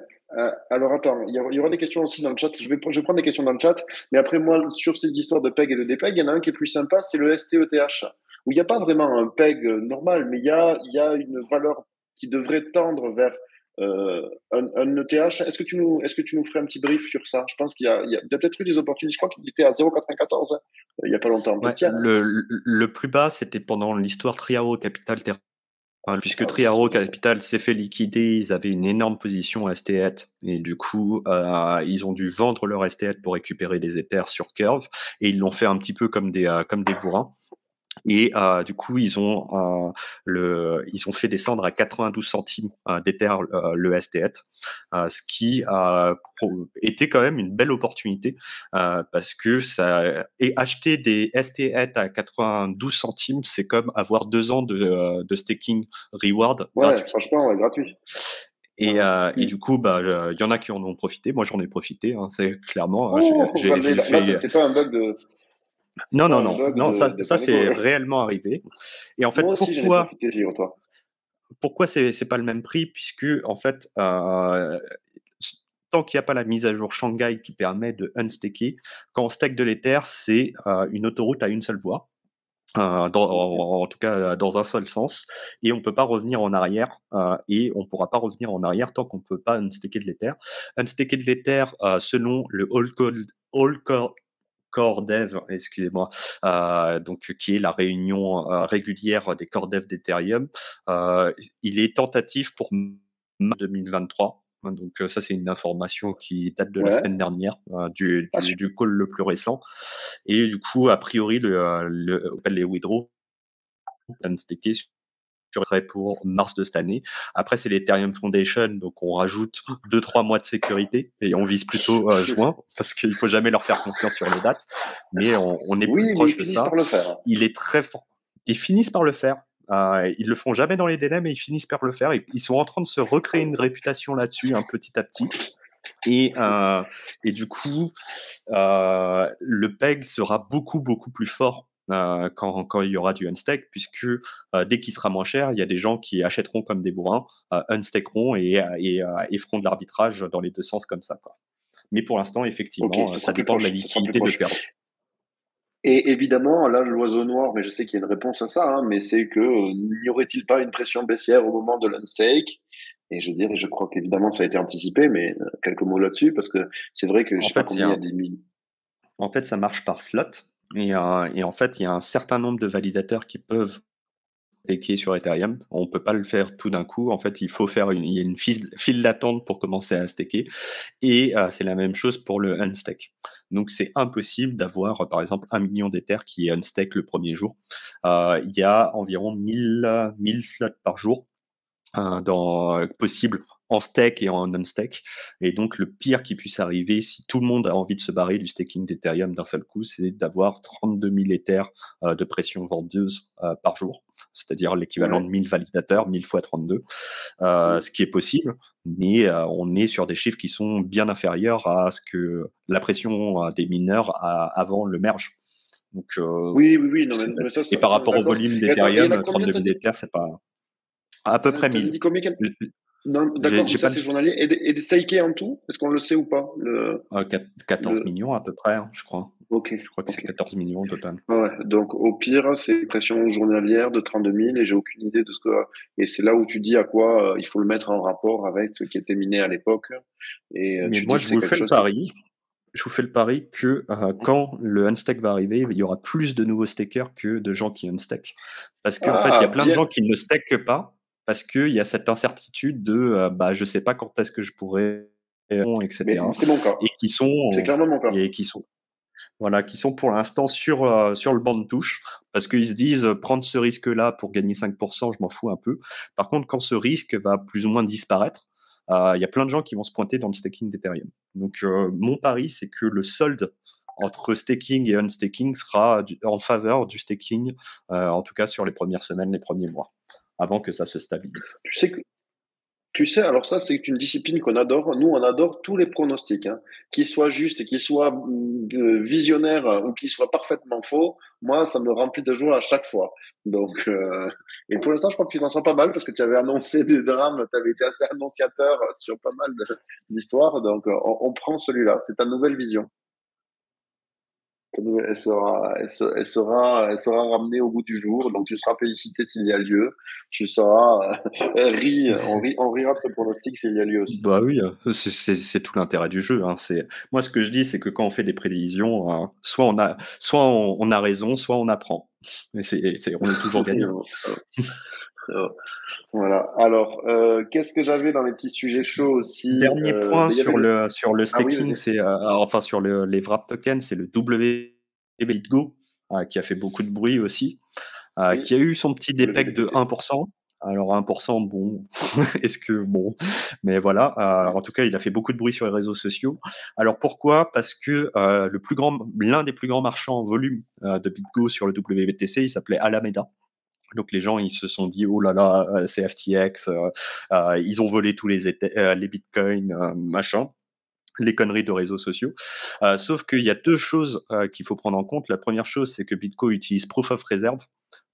Alors attends, il y aura des questions aussi dans le chat. Je vais prendre des questions dans le chat, mais après moi, sur ces histoires de PEG et de DPEG, il y en a un qui est plus sympa, c'est le STETH, où il n'y a pas vraiment un PEG normal, mais il y a une valeur qui devrait tendre vers un ETH. Est-ce que tu nous ferais un petit brief sur ça? Je pense qu'il y a peut-être eu des opportunités. Je crois qu'il était à 0,94 il n'y a pas longtemps. Ouais, le plus bas, c'était pendant l'histoire Triaro Capital Terra. Puisque Triaro Capital s'est fait liquider, ils avaient une énorme position à STETH et du coup ils ont dû vendre leur STETH pour récupérer des Ethers sur Curve et ils l'ont fait un petit peu comme des bourrins. Et du coup, ils ont fait descendre à 92 centimes d'Ether le STETH, ce qui était quand même une belle opportunité parce que acheter des STETH à 92 centimes, c'est comme avoir 2 ans de staking reward gratuit. Franchement, gratuit. Et du coup, il y en a qui en ont profité. Moi, j'en ai profité. Hein, c'est clairement. C'est pas un bug de. Non, ça c'est réellement arrivé. Et en fait, moi aussi, pourquoi profité, figure-toi. Pourquoi c'est pas le même prix? Puisque en fait, tant qu'il n'y a pas la mise à jour Shanghai qui permet de unstaker, quand on stake de l'Ether, c'est une autoroute à une seule voie. En tout cas dans un seul sens, et on peut pas revenir en arrière, et on pourra pas revenir en arrière tant qu'on peut pas unstaker de l'Ether. Unstaker de l'Ether selon le Core Dev, excusez-moi, donc qui est la réunion régulière des Core Dev d'Ethereum. Il est tentatif pour mars 2023. Donc ça, c'est une information qui date de la semaine dernière, du call le plus récent. Et du coup, a priori, les withdraws unstackés serait pour mars de cette année. Après, c'est l'Ethereum Foundation, donc on rajoute 2-3 mois de sécurité et on vise plutôt juin, parce qu'il faut jamais leur faire confiance sur les dates. Mais on est plus proche de ça. Par le faire. Il est très fort. Ils finissent par le faire. Ils le font jamais dans les délais, mais ils finissent par le faire. Ils sont en train de se recréer une réputation là-dessus, petit à petit. Et du coup, le PEG sera beaucoup plus fort quand il y aura du unstack, puisque dès qu'il sera moins cher, il y a des gens qui achèteront comme des bourrins, unstackeront et feront de l'arbitrage dans les deux sens comme ça, quoi. Mais pour l'instant, effectivement, ça dépend de la liquidité de perdre. Et évidemment, là, l'oiseau noir, mais je sais qu'il y a une réponse à ça, mais c'est que n'y aurait-il pas une pression baissière au moment de l'unstake? Et je dirais, je crois qu'évidemment, ça a été anticipé, mais quelques mots là-dessus, parce que c'est vrai que je sais pas combien il y a des mille. En fait, ça marche par slot. Et en fait, il y a un certain nombre de validateurs qui peuvent staker sur Ethereum. On peut pas le faire tout d'un coup. En fait, il y a une file d'attente pour commencer à staker. Et c'est la même chose pour le unstack. Donc, c'est impossible d'avoir, par exemple, 1 million d'Ether qui est unstack le premier jour. Il y a environ 1000 slots par jour possible en stake et en unstack. Et donc, le pire qui puisse arriver, si tout le monde a envie de se barrer du staking d'Ethereum d'un seul coup, c'est d'avoir 32 000 Ethers de pression vendeuse par jour, c'est-à-dire l'équivalent de 1000 validateurs, 1000 fois 32, ce qui est possible, mais on est sur des chiffres qui sont bien inférieurs à ce que la pression des mineurs avant le merge. Donc, oui. Non, mais ça, et par rapport au volume d'Ethereum, 32 000 Ethers, c'est pas... À peu près 1000. Dit combien? Non, d'accord, ça c'est journalier. Et des stakés en tout, est-ce qu'on le sait ou pas? 14 millions à peu près, je crois. Ok. Je crois que c'est 14 millions au total. Ouais, donc au pire, c'est une pression journalière de 32 000 et j'ai aucune idée de ce que. Et c'est là où tu dis à quoi il faut le mettre en rapport avec ce qui était miné à l'époque. Et mais moi, je vous fais le pari. Je vous fais le pari que quand le unstack va arriver, il y aura plus de nouveaux stakers que de gens qui unstack. Parce qu'en fait, il y a plein de gens qui ne stackent pas parce qu'il y a cette incertitude de je sais pas quand est-ce que je pourrais, etc. Mais c'est mon cas. Et qui sont, c'est clairement mon cas. Et qui sont pour l'instant sur le banc de touche, parce qu'ils se disent prendre ce risque-là pour gagner 5%, je m'en fous un peu. Par contre, quand ce risque va plus ou moins disparaître, il y a plein de gens qui vont se pointer dans le staking d'Ethereum. Donc, mon pari, c'est que le solde entre staking et unstaking sera en faveur du staking, en tout cas sur les premières semaines, les premiers mois, avant que ça se stabilise. Tu sais, alors ça, c'est une discipline qu'on adore. Nous, on adore tous les pronostics, qu'ils soient justes, qu'ils soient visionnaires ou qu'ils soient parfaitement faux. Moi, ça me remplit de joie à chaque fois. Donc, et pour l'instant, je crois que tu t'en sens pas mal parce que tu avais annoncé des drames, tu avais été assez annonciateur sur pas mal d'histoires. Donc, on prend celui-là. C'est ta nouvelle vision. Elle sera ramenée au bout du jour, donc tu seras félicité s'il y a lieu. Tu seras on rira de ce pronostic s'il y a lieu aussi. Bah oui, c'est tout l'intérêt du jeu. Moi, ce que je dis, c'est que quand on fait des prévisions, soit on a raison, soit on apprend. Mais on est toujours gagnant. Voilà. Alors, qu'est-ce que j'avais dans les petits sujets chauds aussi? Dernier point sur le staking, c'est enfin sur les wrap tokens, c'est le WBitGo qui a fait beaucoup de bruit aussi, qui a eu son petit dépec de 1%. Alors 1%, bon, est-ce que bon, mais voilà. En tout cas, il a fait beaucoup de bruit sur les réseaux sociaux. Alors pourquoi? Parce que l'un des plus grands marchands en volume de BitGo sur le WBTC, il s'appelait Alameda. Donc les gens, ils se sont dit oh là là, c'est FTX, ils ont volé tous les bitcoins, machin, les conneries de réseaux sociaux. Sauf qu'il y a deux choses qu'il faut prendre en compte. La première chose, c'est que Bitcoin utilise Proof of Reserve.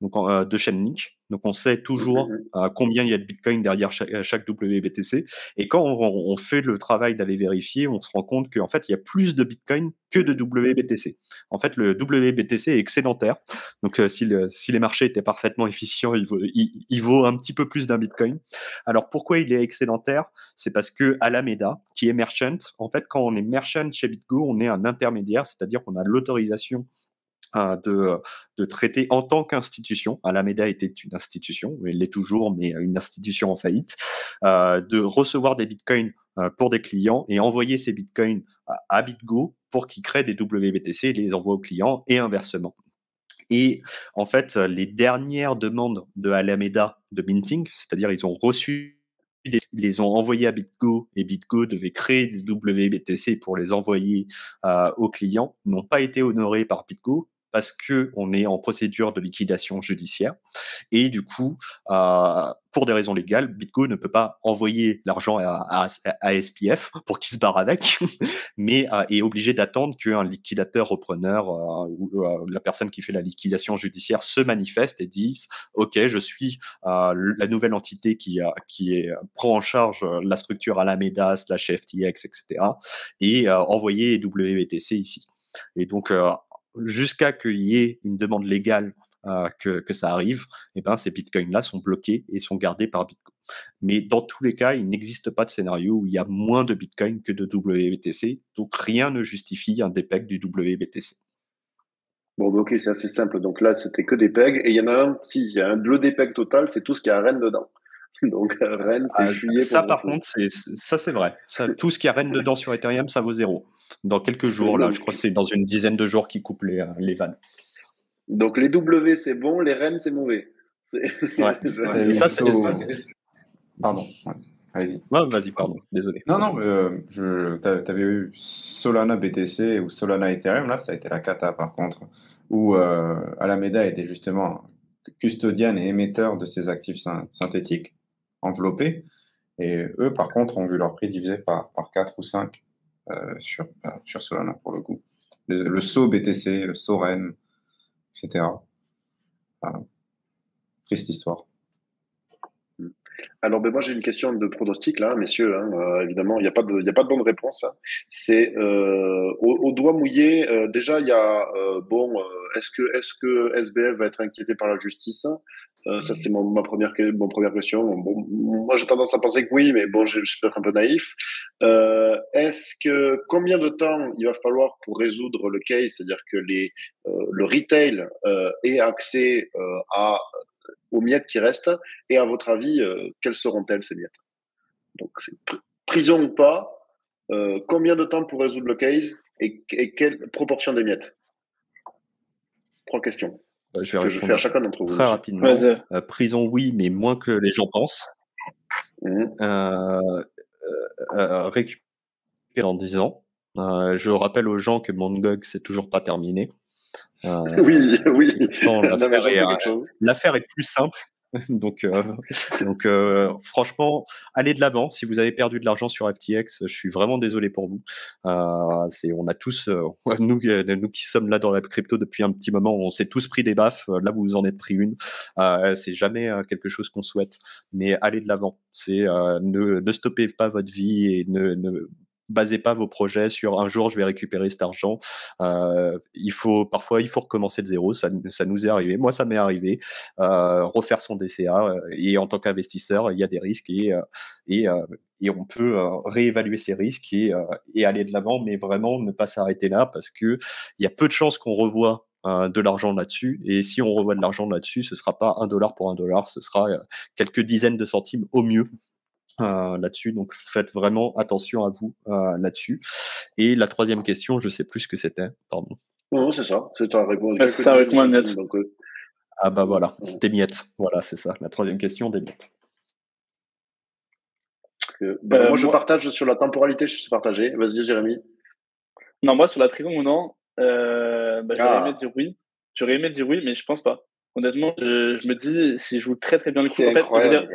donc de Chainlink. Donc on sait toujours combien il y a de Bitcoin derrière chaque WBTC. Et quand on fait le travail d'aller vérifier, on se rend compte qu'en fait il y a plus de Bitcoin que de WBTC. En fait, le WBTC est excédentaire. Donc si les marchés étaient parfaitement efficients, il vaut un petit peu plus d'un Bitcoin. Alors pourquoi il est excédentaire? C'est parce que Alameda, qui est merchant, en fait quand on est merchant chez BitGo, on est un intermédiaire, c'est-à-dire qu'on a l'autorisation de traiter en tant qu'institution. Alameda était une institution, elle l'est toujours, mais une institution en faillite, de recevoir des bitcoins pour des clients et envoyer ces bitcoins à BitGo pour qu'ils créent des WBTC et les envoient aux clients et inversement. Et en fait, les dernières demandes de Alameda de minting, c'est-à-dire ils ont reçu ils les ont envoyés à BitGo et BitGo devait créer des WBTC pour les envoyer aux clients, n'ont pas été honorés par BitGo parce qu'on est en procédure de liquidation judiciaire. Et du coup, pour des raisons légales, BitGo ne peut pas envoyer l'argent à SPF pour qu'il se barre avec, mais est obligé d'attendre qu'un liquidateur repreneur ou la personne qui fait la liquidation judiciaire se manifeste et dise « Ok, je suis la nouvelle entité qui prend en charge la structure Alameda / FTX, etc. et envoyer WBTC ici. » Et donc, jusqu'à qu'il y ait une demande légale que ça arrive, et ben ces bitcoins-là sont bloqués et sont gardés par BitGo. Mais dans tous les cas, il n'existe pas de scénario où il y a moins de bitcoins que de WBTC, donc rien ne justifie un dépeg du WBTC. Bon, ok, c'est assez simple. Donc là, c'était que des pegs. Et il y en a un, si, il y a le dépeg total, c'est tout ce qui a Rennes dedans. Donc Rennes, c'est fuyé. Ça, par contre, c'est vrai. Ça, tout ce qui a Rennes dedans sur Ethereum, ça vaut 0. Dans quelques jours, là, je crois que c'est dans une dizaine de jours qu'ils coupent les vannes. Donc les W, c'est bon, les Rennes, c'est mauvais. Ouais. Ça, c'est... Pardon. Ouais. Allez-y. Ouais, vas-y, pardon. Désolé. Non, t'avais eu Solana BTC ou Solana Ethereum, là, ça a été la cata, par contre, où Alameda était justement custodian et émetteur de ces actifs synthétiques enveloppés. Et eux, par contre, ont vu leur prix divisé par 4 ou 5 sur Solana, pour le coup. Le SO BTC, le SO REN, etc. Triste histoire. Alors, moi, j'ai une question de pronostic, là, messieurs. Évidemment, il n'y a pas de bonne réponse. Hein. C'est au doigt mouillé. Déjà, il y a est-ce que SBF va être inquiété par la justice? Ça, c'est mon première question. Bon, moi, j'ai tendance à penser que oui, mais bon, je suis peut-être un peu naïf. Combien de temps il va falloir pour résoudre le case, c'est-à-dire que le retail ait accès aux miettes qui restent, et à votre avis, quelles seront-elles ces miettes? Donc, prison ou pas, combien de temps pour résoudre le case et quelle proportion des miettes? 3 questions. Je vais je fais à chacun d'entre vous. Très rapidement. Prison, oui, mais moins que les gens pensent. Récupérer en 10 ans. Je rappelle aux gens que Mt. Gox, c'est toujours pas terminé. Oui. L'affaire est plus simple. Donc, franchement, allez de l'avant. Si vous avez perdu de l'argent sur FTX, je suis vraiment désolé pour vous. On a tous, nous qui sommes là dans la crypto depuis un petit moment, on s'est tous pris des baffes. Là, vous vous en êtes pris une. C'est jamais quelque chose qu'on souhaite, mais allez de l'avant. Ne stoppez pas votre vie et ne basez pas vos projets sur un jour je vais récupérer cet argent. Parfois il faut recommencer de zéro. Ça nous est arrivé. Moi, ça m'est arrivé. Refaire son DCA et en tant qu'investisseur, il y a des risques et on peut réévaluer ces risques et aller de l'avant, mais vraiment ne pas s'arrêter là parce que il y a peu de chances qu'on revoie de l'argent là-dessus. Et si on revoit de l'argent là-dessus, ce sera pas $1 pour $1, ce sera quelques dizaines de centimes au mieux. Là-dessus, donc faites vraiment attention à vous là-dessus. Et la troisième question, je sais plus ce que c'était, pardon. Non, c'est ça, c'est ta réponse. C'est ça avec moi, net. Ah bah voilà, des miettes, voilà, c'est ça, la troisième question, des miettes. Moi, je partage sur la temporalité, je suis partagé. Vas-y, Jérémy. Non, moi, sur la prison ou non, j'aurais aimé dire oui. J'aurais aimé dire oui, mais je pense pas. Honnêtement, je me dis, si je joue très très bien le coup, c'est incroyable.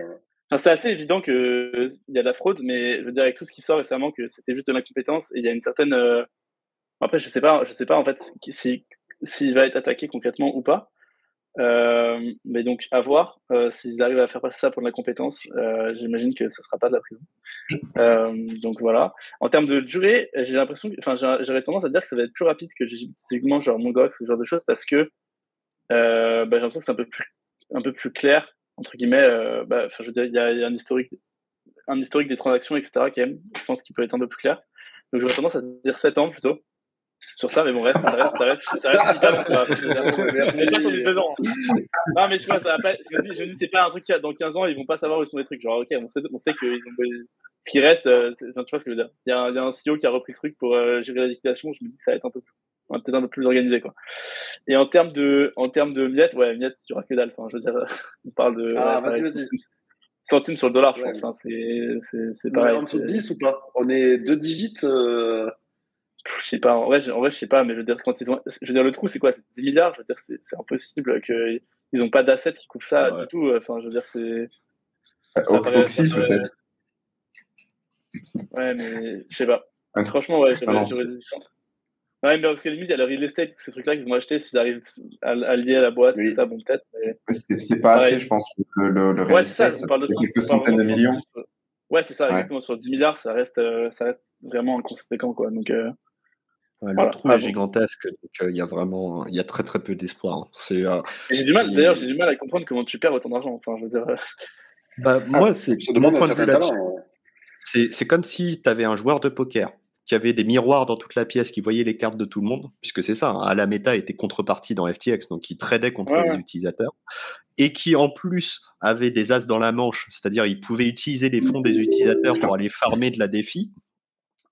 C'est assez évident qu'il y a de la fraude, mais je veux dire, avec tout ce qui sort récemment, que c'était juste de l'incompétence, et il y a une certaine... Après, je sais pas en fait s'il va être attaqué concrètement ou pas, Mais donc, à voir s'ils arrivent à faire passer ça pour de la compétence. J'imagine que ça sera pas de la prison. Donc voilà. En termes de durée, j'ai l'impression, enfin, j'aurais tendance à dire que ça va être plus rapide que typiquement genre Mongox, ce genre de choses, parce que j'ai l'impression que c'est un peu plus clair entre guillemets. Je veux dire, il y a un historique des transactions, etc. quand même. Je pense qu'il peut être un peu plus clair. Donc j'aurais tendance à dire 7 ans plutôt. Sur ça, mais bon, ça reste hyper long. Merci. Pas sur les 2 ans. Non, mais tu vois, ça va pas, je me dis, c'est pas un truc dans 15 ans, ils vont pas savoir où sont les trucs. Genre, ok, on sait que ce qui reste, tu vois ce que je veux dire. Il y a un CEO qui a repris le truc pour gérer la liquidation. Je me dis que ça va être peut-être un peu plus organisé, quoi. Et en termes de miettes, miettes, il y aura que dalle. Enfin, je veux dire, on parle de. Vas-y. Centimes sur le dollar, je pense. Enfin, c'est pareil. En dessous de 10 ou pas? On est 2 digits Je sais pas, en vrai, je sais pas, mais je veux dire, le trou, c'est quoi? C'est 10 milliards? Je veux dire, c'est impossible qu'ils ont pas d'assets qui couvrent ça du tout. Enfin, je veux dire, c'est. Oxy, peut-être. Ouais, mais je sais pas. Franchement, j'aurais dit ça. Ouais, mais parce que limite, il y a le real estate, tous ces trucs-là qu'ils ont acheté, s'ils arrivent à lier à la boîte, tout ça, bon, peut-être. Mais... C'est pas assez, je pense. Le real estate, ça parle de quelques centaines de millions. Ouais, c'est ça, exactement. Sur 10 milliards, ça reste vraiment inconséquent, quoi. Donc, le trou est gigantesque, donc il y a très très peu d'espoir. J'ai du mal à comprendre comment tu perds autant d'argent. Enfin, je veux dire. Moi, c'est mon point de vue là-dessus. C'est comme si tu avais un joueur de poker qui avait des miroirs dans toute la pièce, qui voyait les cartes de tout le monde, puisque c'est ça, hein, Alameda était contrepartie dans FTX, donc il tradait contre les utilisateurs, et qui en plus avait des as dans la manche, c'est-à-dire il pouvait utiliser les fonds des utilisateurs pour aller farmer de la défi.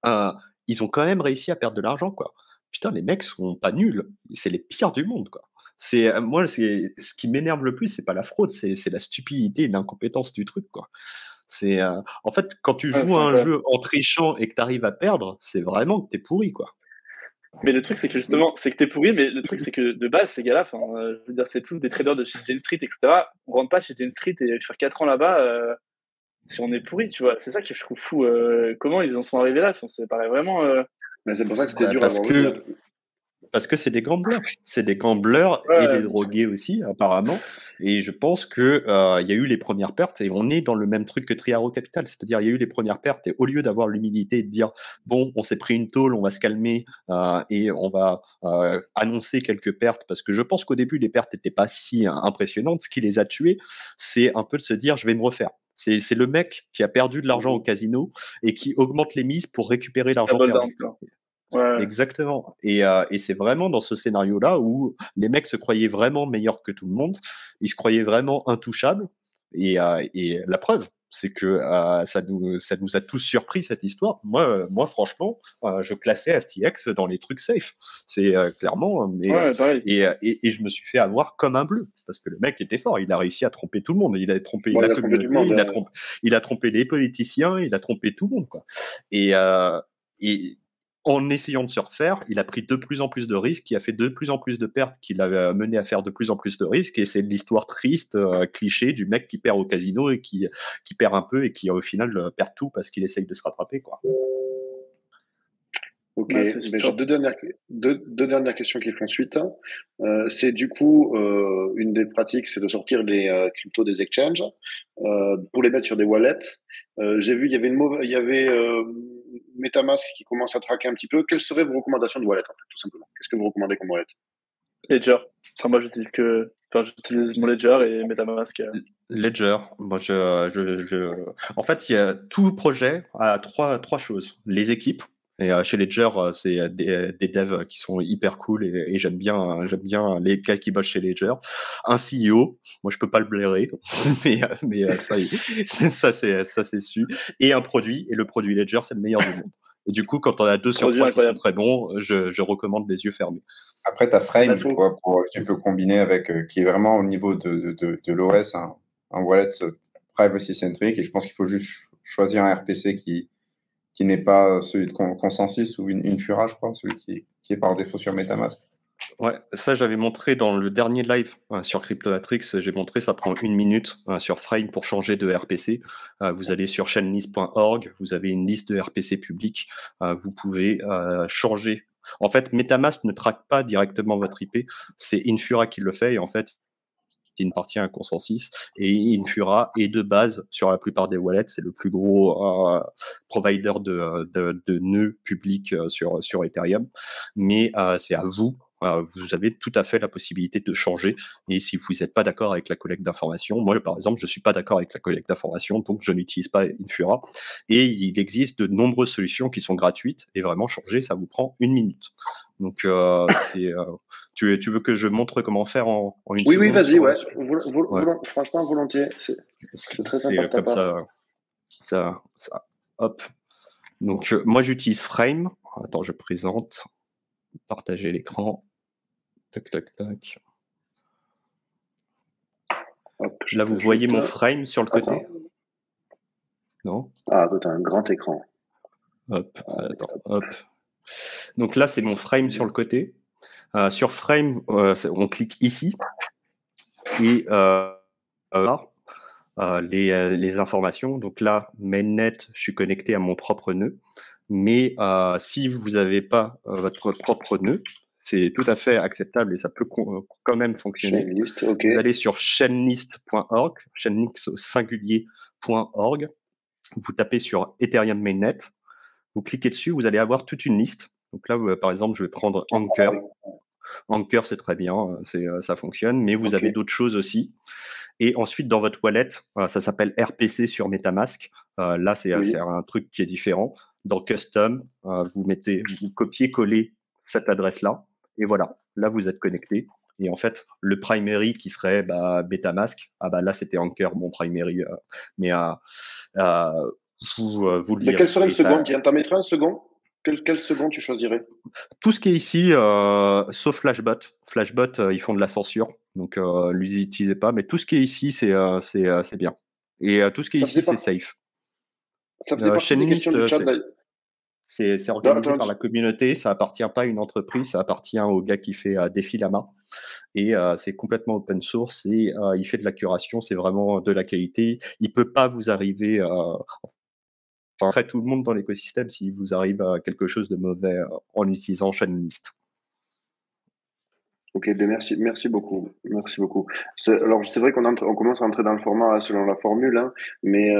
Ils ont quand même réussi à perdre de l'argent, quoi. Putain, les mecs sont pas nuls, c'est les pires du monde, quoi. Moi, ce qui m'énerve le plus, c'est pas la fraude, c'est la stupidité et l'incompétence du truc, quoi. En fait, quand tu joues à un jeu en trichant et que tu arrives à perdre, c'est vraiment que t'es pourri, quoi. Mais le truc, c'est que justement, c'est que t'es pourri, mais le truc, c'est que de base, ces gars-là, je veux dire, c'est tous des traders de chez Jane Street, etc. On rentre pas chez Jane Street et faire 4 ans là-bas, si on est pourri, tu vois. C'est ça que je trouve fou. Comment ils en sont arrivés là? Ça paraît vraiment. Mais c'est pour ça que c'était dur à voir. Parce que c'est des gamblers. C'est des gamblers et des drogués aussi, apparemment. Et je pense qu'il y a eu les premières pertes, et on est dans le même truc que Triaro Capital. C'est-à-dire, il y a eu les premières pertes, et au lieu d'avoir l'humilité de dire, bon, on s'est pris une tôle, on va se calmer, et on va annoncer quelques pertes, parce que je pense qu'au début, les pertes n'étaient pas si impressionnantes. Ce qui les a tués, c'est un peu de se dire, je vais me refaire. C'est le mec qui a perdu de l'argent au casino et qui augmente les mises pour récupérer l'argent perdu. Ouais. Exactement. Et c'est vraiment dans ce scénario-là où les mecs se croyaient vraiment meilleurs que tout le monde. Ils se croyaient vraiment intouchables. Et la preuve, c'est que ça nous a tous surpris, cette histoire. Moi franchement, je classais FTX dans les trucs safe. C'est clairement. Et je me suis fait avoir comme un bleu. Parce que le mec était fort. Il a réussi à tromper tout le monde. Il a trompé la communauté, il a trompé les politiciens, il a trompé tout le monde, quoi. Et en essayant de se refaire, il a pris de plus en plus de risques, qui a fait de plus en plus de pertes, qui l'a mené à faire de plus en plus de risques, et c'est l'histoire triste, cliché du mec qui perd au casino et qui perd un peu et qui au final perd tout parce qu'il essaye de se rattraper, quoi. Ok, j'ai deux dernières questions qui font suite. C'est du coup, une des pratiques, c'est de sortir les cryptos des exchanges pour les mettre sur des wallets. J'ai vu, il y avait MetaMask qui commence à traquer un petit peu. Quelles seraient vos recommandations de wallet, en fait, tout simplement? Qu'est-ce que vous recommandez comme wallet? Ledger. Moi, j'utilise mon Ledger et MetaMask. Ledger. Moi, en fait, il y a tout projet à trois choses. Les équipes. Et chez Ledger, c'est des devs qui sont hyper cool et j'aime bien les gars qui bossent chez Ledger. Un CEO, moi je peux pas le blairer, mais ça c'est su. Et un produit, et le produit Ledger c'est le meilleur du monde. Et du coup, quand on a 2 sur 3 qui sont très bons, je recommande les yeux fermés. Après, tu as Frame, quoi, tu peux combiner avec, qui est vraiment au niveau de l'OS, un wallet privacy-centric, et je pense qu'il faut juste choisir un RPC qui n'est pas celui de Consensus ou une Fura, je crois, celui qui est par défaut sur MetaMask. Ouais, ça j'avais montré dans le dernier live sur Cryptomatrix, j'ai montré ça prend 1 minute sur Frame pour changer de RPC. Vous allez sur chainlist.org, vous avez une liste de RPC publics, vous pouvez changer. En fait, MetaMask ne traque pas directement votre IP, c'est Infura qui le fait, et en fait, une partie à un consensus, et Infura est de base sur la plupart des wallets, c'est le plus gros provider de nœuds publics sur Ethereum, mais c'est à vous. Vous avez tout à fait la possibilité de changer, et si vous n'êtes pas d'accord avec la collecte d'informations, moi par exemple je suis pas d'accord avec la collecte d'informations, donc je n'utilise pas Infura, et il existe de nombreuses solutions qui sont gratuites, et vraiment changer ça vous prend 1 minute. Donc tu veux que je montre comment faire en une seconde? Oui, vas-y, ouais. Franchement volontiers, c'est très sympa de ta comme part. ça, hop. Donc moi j'utilise Frame. Attends, je présente, partager l'écran. Tac, tac, tac. Hop, là, vous voyez mon frame sur le côté? Non? Ah, t'as un grand écran. Hop, attends, hop. Donc là, c'est mon frame sur le côté. Sur frame, on clique ici. Et les informations. Donc là, mainnet, je suis connecté à mon propre nœud. Mais si vous n'avez pas votre propre nœud, c'est tout à fait acceptable et ça peut quand même fonctionner. Chainlist, okay. Vous allez sur chainlist.org, chainlist singulier.org, vous tapez sur Ethereum Mainnet, vous cliquez dessus, vous allez avoir toute une liste. Donc là, par exemple, je vais prendre Anchor. Anchor, c'est très bien, ça fonctionne, mais vous avez d'autres choses aussi. Et ensuite, dans votre wallet, ça s'appelle RPC sur MetaMask. Là, c'est un truc qui est différent. Dans Custom, vous copiez-collez cette adresse-là, et voilà, là, vous êtes connecté. Et en fait, le primary qui serait MetaMask, là, c'était Anchor, mon primary, mais vous le virez. Mais quel serait le second? T'en mettrais un second? Quel second tu choisirais? Tout ce qui est ici, sauf Flashbot. Flashbot, ils font de la censure, donc ne les utilisez pas. Mais tout ce qui est ici, c'est bien. Et tout ce qui est ici, c'est safe. Ça faisait partie des questions du chat. C'est organisé par la communauté, ça appartient pas à une entreprise, ça appartient au gars qui fait Défilama. Et c'est complètement open source et il fait de la curation, c'est vraiment de la qualité. Il peut pas vous arriver... après, tout le monde dans l'écosystème, s'il vous arrive à quelque chose de mauvais en utilisant Chainlist. Ok, merci beaucoup. Merci beaucoup. Alors, c'est vrai qu'on commence à entrer dans le format selon la formule, hein, mais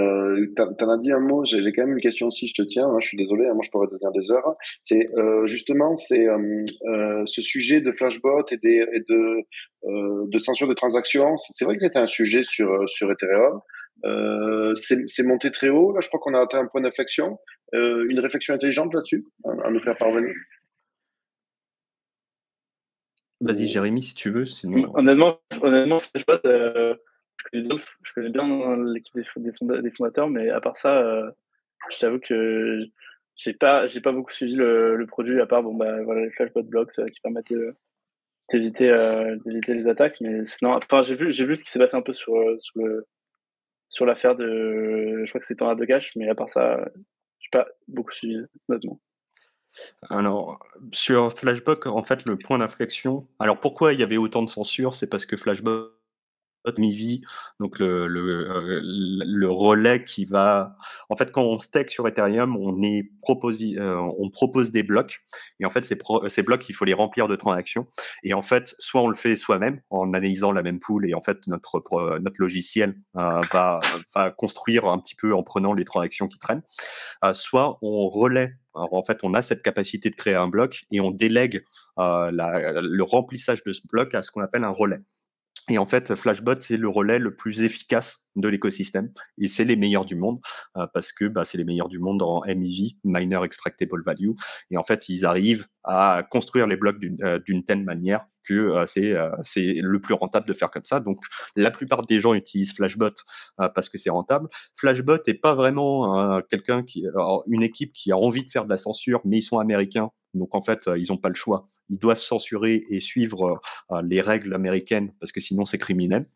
t'en as dit un mot, j'ai quand même une question aussi, je te tiens, hein, je suis désolé, hein, moi je pourrais te tenir des heures. C'est justement, ce sujet de Flashbot et de censure de transactions, c'est vrai que c'était un sujet sur Ethereum. C'est monté très haut, là je crois qu'on a atteint un point d'inflexion. Une réflexion intelligente là-dessus, à nous faire parvenir. Vas-y, Jérémy, si tu veux. Sinon... Honnêtement, Flashbot, je connais bien l'équipe des fondateurs, mais à part ça, je t'avoue que j'ai pas beaucoup suivi le produit, à part voilà, les Flashbot blocks qui permettent d'éviter les attaques. Mais sinon, enfin, j'ai vu ce qui s'est passé un peu sur l'affaire de, je crois que c'était en A2Cash, mais à part ça, j'ai pas beaucoup suivi, honnêtement. Alors, sur Flashbot, en fait, le point d'inflexion. Alors, pourquoi il y avait autant de censure? C'est parce que Flashbot MIVI, donc le relais qui va... En fait, quand on stake sur Ethereum, on propose des blocs. Et en fait, ces blocs, il faut les remplir de transactions. Et en fait, soit on le fait soi-même en analysant la même pool. Et en fait, notre logiciel va construire un petit peu en prenant les transactions qui traînent. Soit on relaie. Alors, en fait, on a cette capacité de créer un bloc et on délègue le remplissage de ce bloc à ce qu'on appelle un relais. Et en fait, Flashbot, c'est le relais le plus efficace de l'écosystème. Et c'est les meilleurs du monde, parce que c'est les meilleurs du monde en MIV, Miner Extractable Value. Et en fait, ils arrivent à construire les blocs d'une telle manière que c'est le plus rentable de faire comme ça. Donc, la plupart des gens utilisent Flashbot parce que c'est rentable. Flashbot n'est pas vraiment une équipe qui a envie de faire de la censure, mais ils sont américains. Donc, en fait, ils n'ont pas le choix. Ils doivent censurer et suivre les règles américaines parce que sinon, c'est criminel.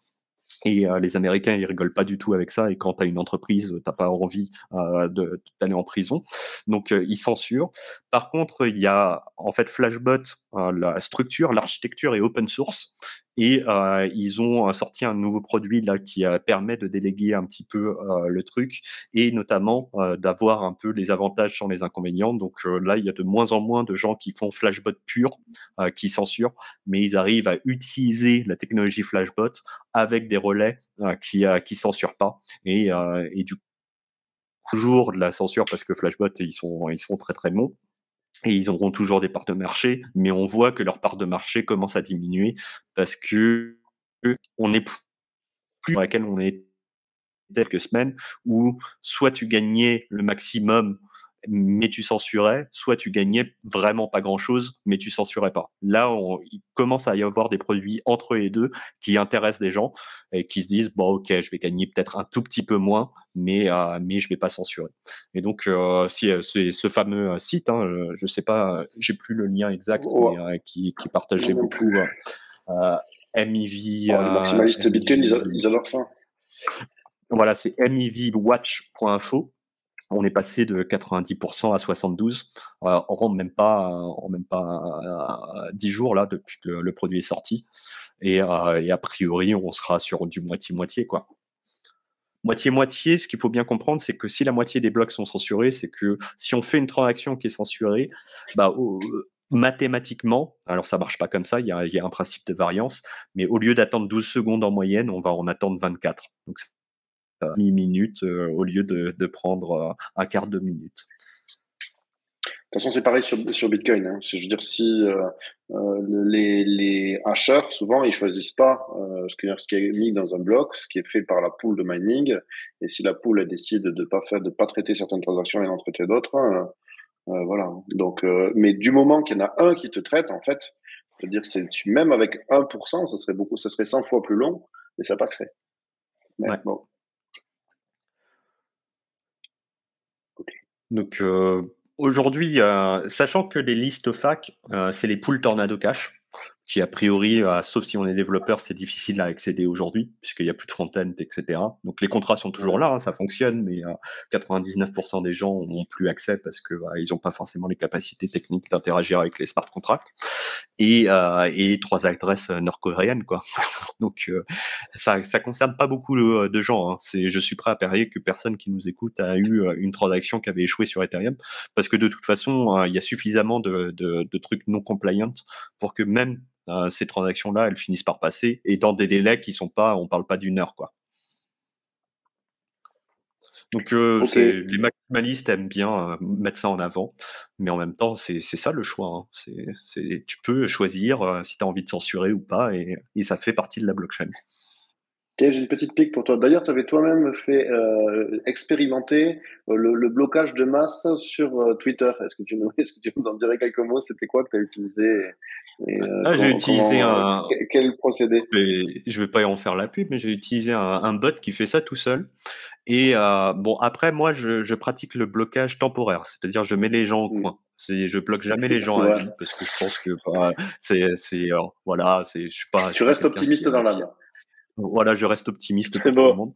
Et les Américains, ils rigolent pas du tout avec ça. Et quand tu as une entreprise, t'as pas envie d'aller en prison. Donc, ils censurent. Par contre, il y a en fait Flashbot, la structure, l'architecture est open source. Et ils ont sorti un nouveau produit là qui permet de déléguer un petit peu le truc et notamment d'avoir un peu les avantages sans les inconvénients. Donc là, il y a de moins en moins de gens qui font Flashbot pur, qui censurent, mais ils arrivent à utiliser la technologie Flashbot avec des relais qui censurent pas. Et du coup, toujours de la censure parce que Flashbot, ils sont très très bons. Et ils auront toujours des parts de marché, mais on voit que leur part de marché commence à diminuer parce que on n'est plus dans laquelle on est quelques semaines où soit tu gagnais le maximum mais tu censurais, soit tu gagnais vraiment pas grand-chose, mais tu censurais pas. Là, il commence à y avoir des produits entre les deux qui intéressent des gens et qui se disent bon, ok, je vais gagner peut-être un tout petit peu moins, mais je vais pas censurer. Et donc, c'est ce fameux site, hein, je sais pas, j'ai plus le lien exact, mais qui partageait beaucoup MIV. Les maximalistes Bitcoin, ils adorent ça. Voilà, c'est mivwatch.info. On est passé de 90% à 72% en même pas 10 jours là depuis que le produit est sorti. Et a priori, on sera sur du moitié-moitié, quoi. Moitié-moitié, ce qu'il faut bien comprendre, c'est que si la moitié des blocs sont censurés, c'est que si on fait une transaction qui est censurée, mathématiquement, alors ça marche pas comme ça, il y a un principe de variance, mais au lieu d'attendre 12 secondes en moyenne, on va en attendre 24. Donc mi-minute au lieu de prendre un quart de minute. De toute façon, c'est pareil sur Bitcoin. Hein. Je veux dire, si les hacheurs, souvent, ils choisissent pas ce qui est mis dans un bloc, ce qui est fait par la pool de mining. Et si la pool elle décide de pas traiter certaines transactions et d'en traiter d'autres, voilà. Donc, mais du moment qu'il y en a un qui te traite, en fait, je veux dire, même avec 1%, ça serait 100 fois plus long, et ça passerait. Mais, ouais. Bon. Okay. Donc aujourd'hui, sachant que les listes FAQ, c'est les pools Tornado Cash, qui a priori, sauf si on est développeur, c'est difficile à accéder aujourd'hui, puisqu'il n'y a plus de front-end, etc. Donc les contrats sont toujours là, hein, ça fonctionne, mais 99% des gens n'ont plus accès parce que ils n'ont pas forcément les capacités techniques d'interagir avec les smart contracts et 3 adresses nord-coréennes, quoi. Donc ça concerne pas beaucoup de gens. Hein. Je suis prêt à parier que personne qui nous écoute a eu une transaction qui avait échoué sur Ethereum, parce que de toute façon, il y a suffisamment de trucs non compliant pour que même ces transactions-là, elles finissent par passer, et dans des délais qui sont pas, on parle pas d'une heure, quoi. Donc les maximalistes aiment bien mettre ça en avant, mais en même temps, c'est ça le choix. Hein. Tu peux choisir si tu as envie de censurer ou pas, et ça fait partie de la blockchain. Okay, j'ai une petite pique pour toi. D'ailleurs, tu avais toi-même fait expérimenter le blocage de masse sur Twitter. Est-ce que tu nous en dirais quelques mots? C'était quoi que tu as utilisé j'ai utilisé quel procédé? Je vais pas en faire la pub, mais j'ai utilisé un bot qui fait ça tout seul. Et bon, après, moi, je pratique le blocage temporaire, c'est-à-dire je mets les gens au coin. Je bloque jamais les gens à vie, parce que je pense que voilà, je suis pas. Tu restes optimiste dans l'âme. Voilà, je reste optimiste pour tout le monde.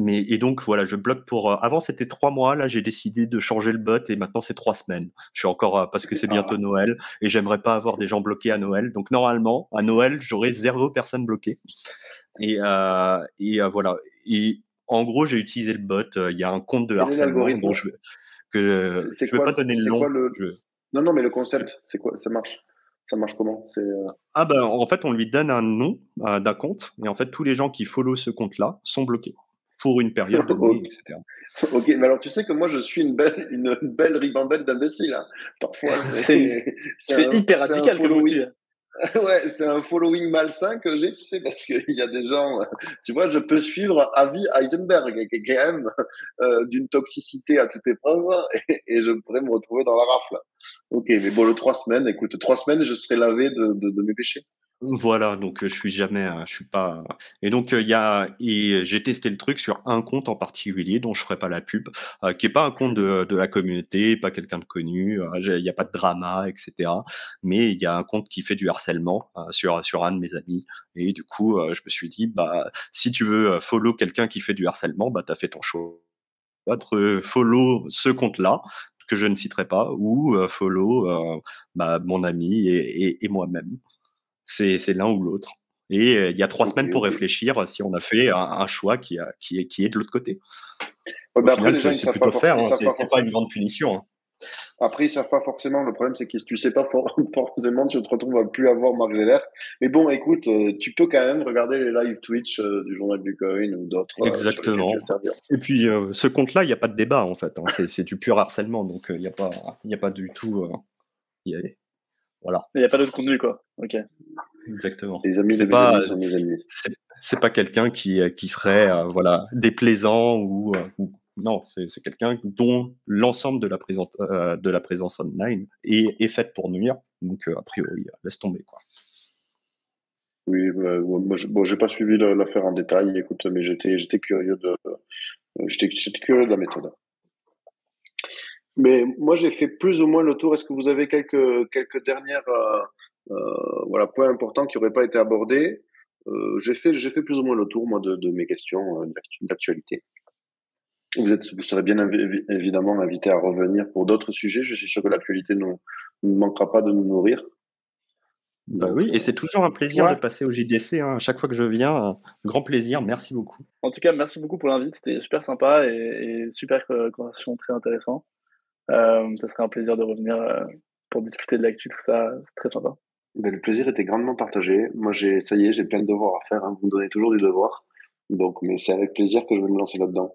Et donc voilà, je bloque pour. Avant c'était 3 mois, là j'ai décidé de changer le bot et maintenant c'est 3 semaines. Je suis encore parce que c'est bientôt Noël et j'aimerais pas avoir des gens bloqués à Noël. Donc normalement à Noël j'aurai 0 personnes bloquées. Et voilà. Et en gros j'ai utilisé le bot. Il y a un compte de harcèlement dont je vais pas donner le nom. Non, mais le concept, c'est quoi? Ça marche comment? En fait, on lui donne un nom d'un compte, et en fait, tous les gens qui follow ce compte-là sont bloqués pour une période donnée, etc. Ok, mais alors tu sais que moi, je suis une belle ribambelle d'imbéciles. Hein. Parfois, c'est hyper radical comme outil. Ouais, c'est un following malsain que j'ai, tu sais, parce qu'il y a des gens, tu vois, je peux suivre Avi Heisenberg, qui est quand même d'une toxicité à toute épreuve, et je pourrais me retrouver dans la rafle. Ok, mais bon, 3 semaines, écoute, 3 semaines, je serai lavé de mes péchés. Voilà, donc je suis pas. Et donc j'ai testé le truc sur un compte en particulier dont je ferai pas la pub, qui est pas un compte de la communauté, pas quelqu'un de connu, il y a pas de drama, etc. Mais il y a un compte qui fait du harcèlement sur un de mes amis, et du coup je me suis dit si tu veux follow quelqu'un qui fait du harcèlement, t'as fait ton choix, follow ce compte-là que je ne citerai pas, ou follow mon ami et moi-même. C'est l'un ou l'autre. Et il y a 3 semaines pour réfléchir si on a fait un choix qui est de l'autre côté. Ouais, Au final, c'est plutôt faire, hein, c'est pas une grande punition. Hein. Après, ils savent pas forcément. Le problème, c'est que si tu sais pas forcément, tu te retrouves à plus avoir Marc Geller. Mais bon, écoute, tu peux quand même regarder les live Twitch du Journal du Coin ou d'autres. Exactement. Et puis, ce compte-là, il n'y a pas de débat, en fait. Hein. C'est du pur harcèlement. Donc, il n'y a pas du tout. Voilà. Il n'y a pas d'autre contenu, quoi. Ok. Exactement. Les amis de mes amis sont mes ennemis. C'est pas quelqu'un qui serait déplaisant ou non, c'est quelqu'un dont l'ensemble de la présence online est faite pour nuire. Donc a priori, laisse tomber quoi. Oui, moi, j'ai pas suivi l'affaire en détail. Écoute, mais j'étais curieux j'étais curieux de la méthode. Mais moi, j'ai fait plus ou moins le tour. Est-ce que vous avez quelques dernières points importants qui n'auraient pas été abordés? J'ai fait plus ou moins le tour, moi, de mes questions d'actualité. Vous serez bien évidemment invité à revenir pour d'autres sujets. Je suis sûr que l'actualité ne manquera pas de nous nourrir. Bah oui, et c'est toujours un plaisir de passer au JDC. Hein. À chaque fois que je viens, un grand plaisir. Merci beaucoup. En tout cas, merci beaucoup pour l'invite. C'était super sympa et super conversation très intéressant. Ça serait un plaisir de revenir pour discuter de l'actu, tout ça. C'est très sympa. Ben, le plaisir était grandement partagé. Moi, j'ai plein de devoirs à faire. Hein. Vous me donnez toujours des devoirs. Donc, mais c'est avec plaisir que je vais me lancer là-dedans.